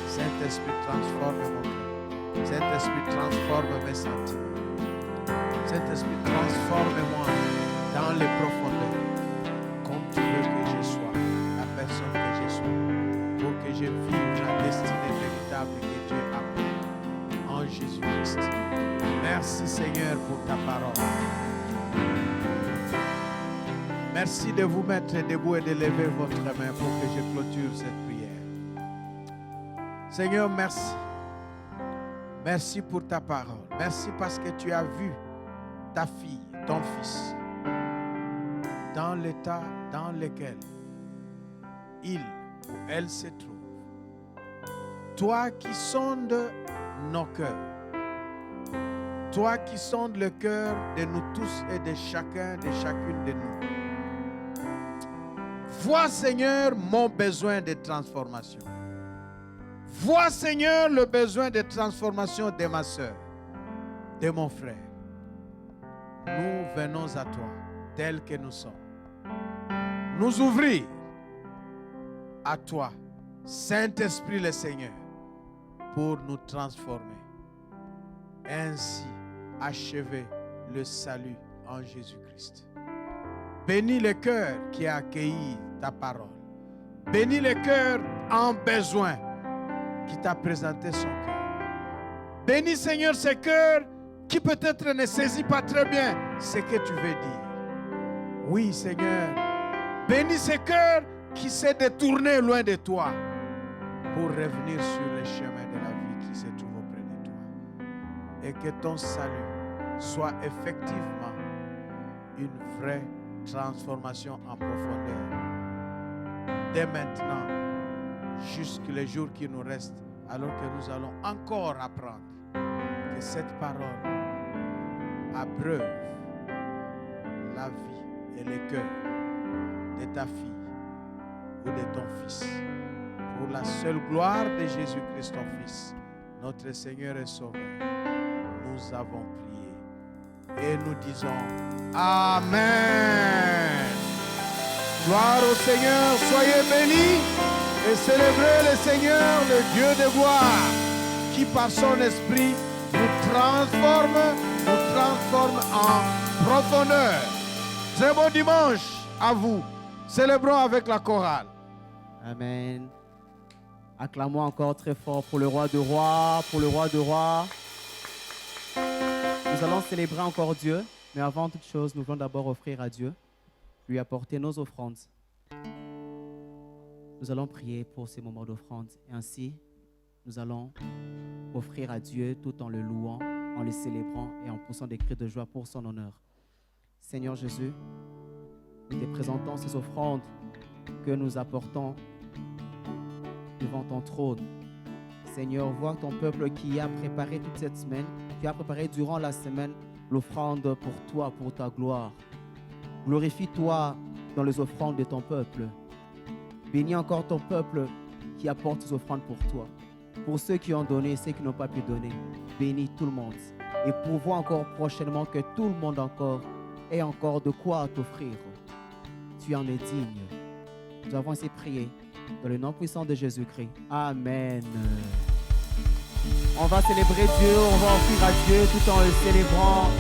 Saint-Esprit, transforme mon cœur. Saint-Esprit, transforme mes sentiments. Saint-Esprit, transforme-moi dans les profondeurs. Comme tu veux que je sois, la personne que je sois. Pour que je vive la destinée véritable que Dieu a pour moi. En Jésus-Christ. Merci Seigneur pour ta parole. Merci de vous mettre debout et de lever votre main pour que je clôture cette prière. Seigneur, merci. Merci pour ta parole. Merci parce que tu as vu ta fille, ton fils, dans l'état dans lequel il ou elle se trouve. Toi qui sondes nos cœurs, toi qui sondes le cœur de nous tous et de chacun, de chacune de nous. Vois, Seigneur, mon besoin de transformation. Vois, Seigneur, le besoin de transformation de ma soeur, de mon frère. Nous venons à toi, tels que nous sommes. Nous ouvrir à toi, Saint-Esprit le Seigneur, pour nous transformer. Ainsi, achever le salut en Jésus-Christ. Bénis le cœur qui a accueilli ta parole. Bénis le cœur en besoin qui t'a présenté son cœur. Bénis, Seigneur, ce cœur qui peut-être ne saisit pas très bien ce que tu veux dire. Oui, Seigneur. Bénis ce cœur qui s'est détourné loin de toi pour revenir sur le chemin de la vie qui se trouve auprès de toi. Et que ton salut soit effectivement une vraie transformation en profondeur. Dès maintenant, jusqu'au jour qui nous reste, alors que nous allons encore apprendre que cette parole abreuve la vie et le cœur de ta fille ou de ton fils. Pour la seule gloire de Jésus-Christ, ton Fils, notre Seigneur et Sauveur, nous avons prié et nous disons Amen. Gloire au Seigneur, soyez bénis et célébrez le Seigneur, le Dieu de gloire, qui par son esprit nous transforme en profondeur. Très bon dimanche à vous. Célébrons avec la chorale. Amen. Acclamons encore très fort pour le roi de rois, pour le roi de rois. Nous allons célébrer encore Dieu, mais avant toute chose, nous voulons d'abord offrir à Dieu, lui apporter nos offrandes. Nous allons prier pour ces moments d'offrande. Et ainsi, nous allons offrir à Dieu tout en le louant, en le célébrant et en poussant des cris de joie pour son honneur. Seigneur Jésus, nous te présentons ces offrandes que nous apportons devant ton trône. Seigneur, vois ton peuple qui a préparé toute cette semaine, qui a préparé durant la semaine l'offrande pour toi, pour ta gloire. Glorifie-toi dans les offrandes de ton peuple. Bénis encore ton peuple qui apporte ces offrandes pour toi. Pour ceux qui ont donné et ceux qui n'ont pas pu donner, bénis tout le monde. Et pourvois encore prochainement que tout le monde encore ait encore de quoi t'offrir. Tu en es digne. Nous avons ainsi prié dans le nom puissant de Jésus-Christ. Amen. On va célébrer Dieu, on va offrir à Dieu tout en le célébrant,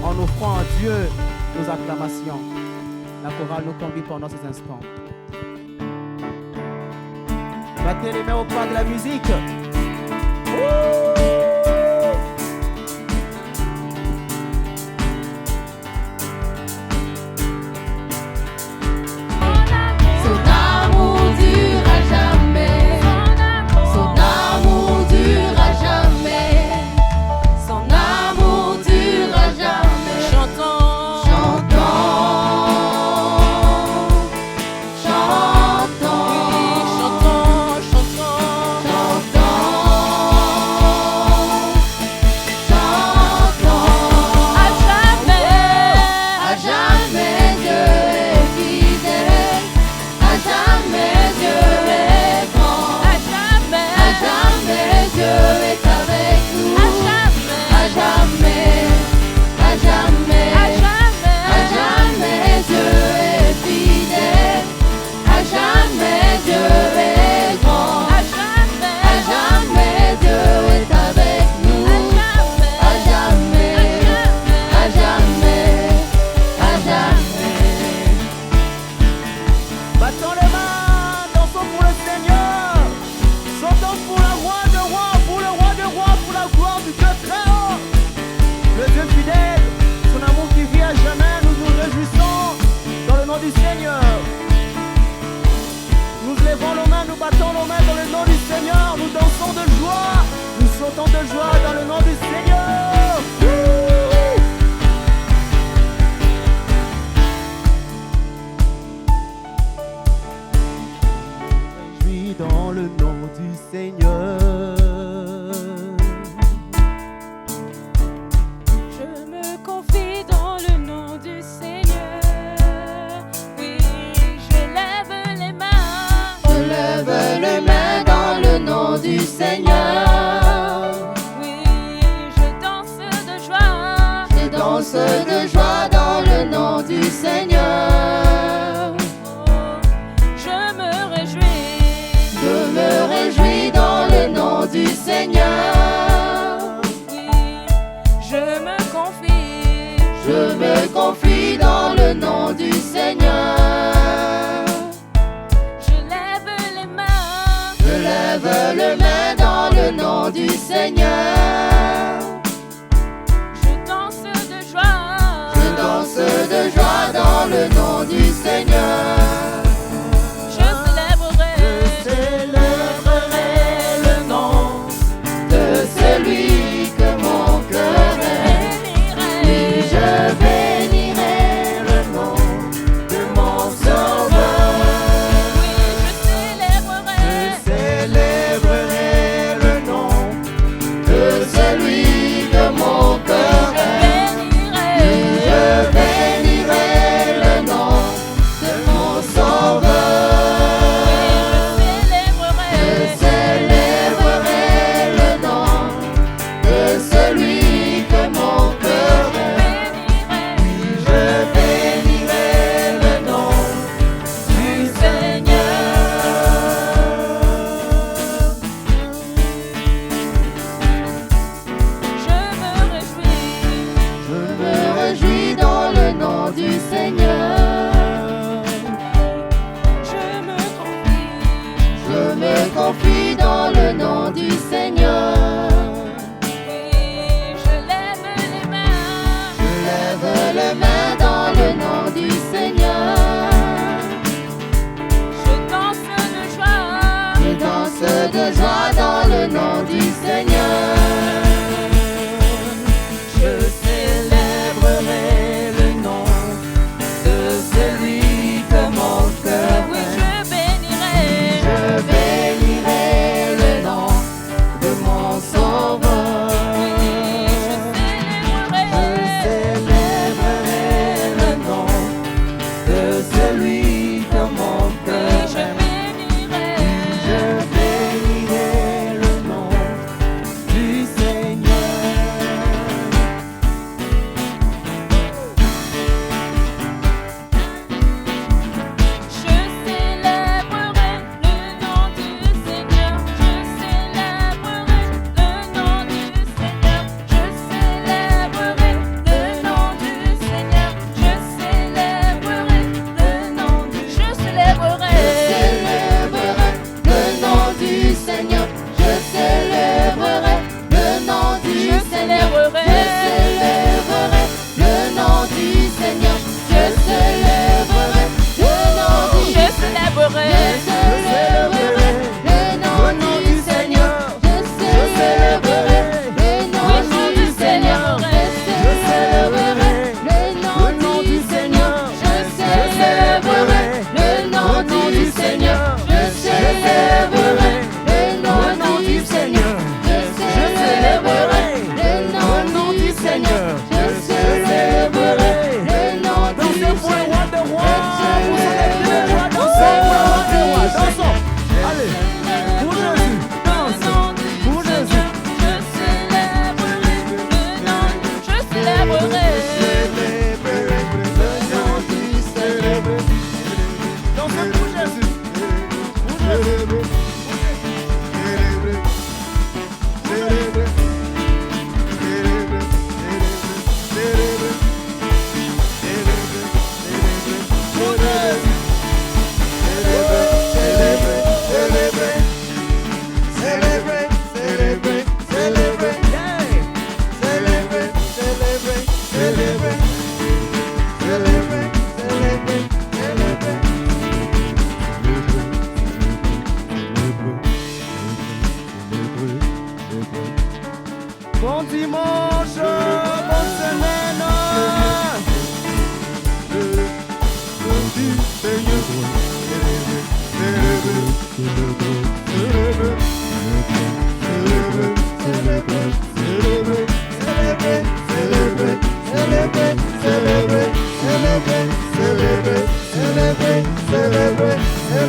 en offrant à Dieu nos acclamations. La chorale nous conduit pendant ces instants. Battez les mains au pas de la musique. Seigneur. Nous levons nos mains, nous battons nos mains dans le nom du Seigneur. Nous dansons de joie, nous sautons de joie dans le nom du Seigneur. Je suis dans le nom du Seigneur. Je me confie dans le nom du Seigneur. Oui, je lève les mains. Je lève les mains dans le nom du Seigneur. Oui, je danse de joie. Je danse de joie dans le nom du Seigneur. Oh, je me réjouis. Je me réjouis dans le nom du Seigneur. Oui, je me confie. Je me confie dans le nom du Seigneur. Je lève les mains. Je lève les mains dans le nom du Seigneur. Je danse de joie. Je danse de joie dans le nom du Seigneur. Je célébrerai. Célébrerai le nom de celui que mon cœur aime. Oui, je bénirai le nom de mon Sauveur. Oui, je célébrerai. Je célébrerai le nom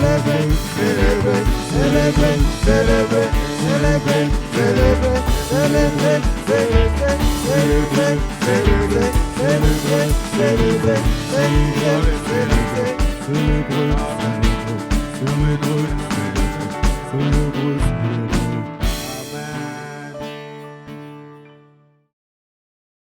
celebrate, celebrate, celebrate, celebrate, celebrate, celebrate.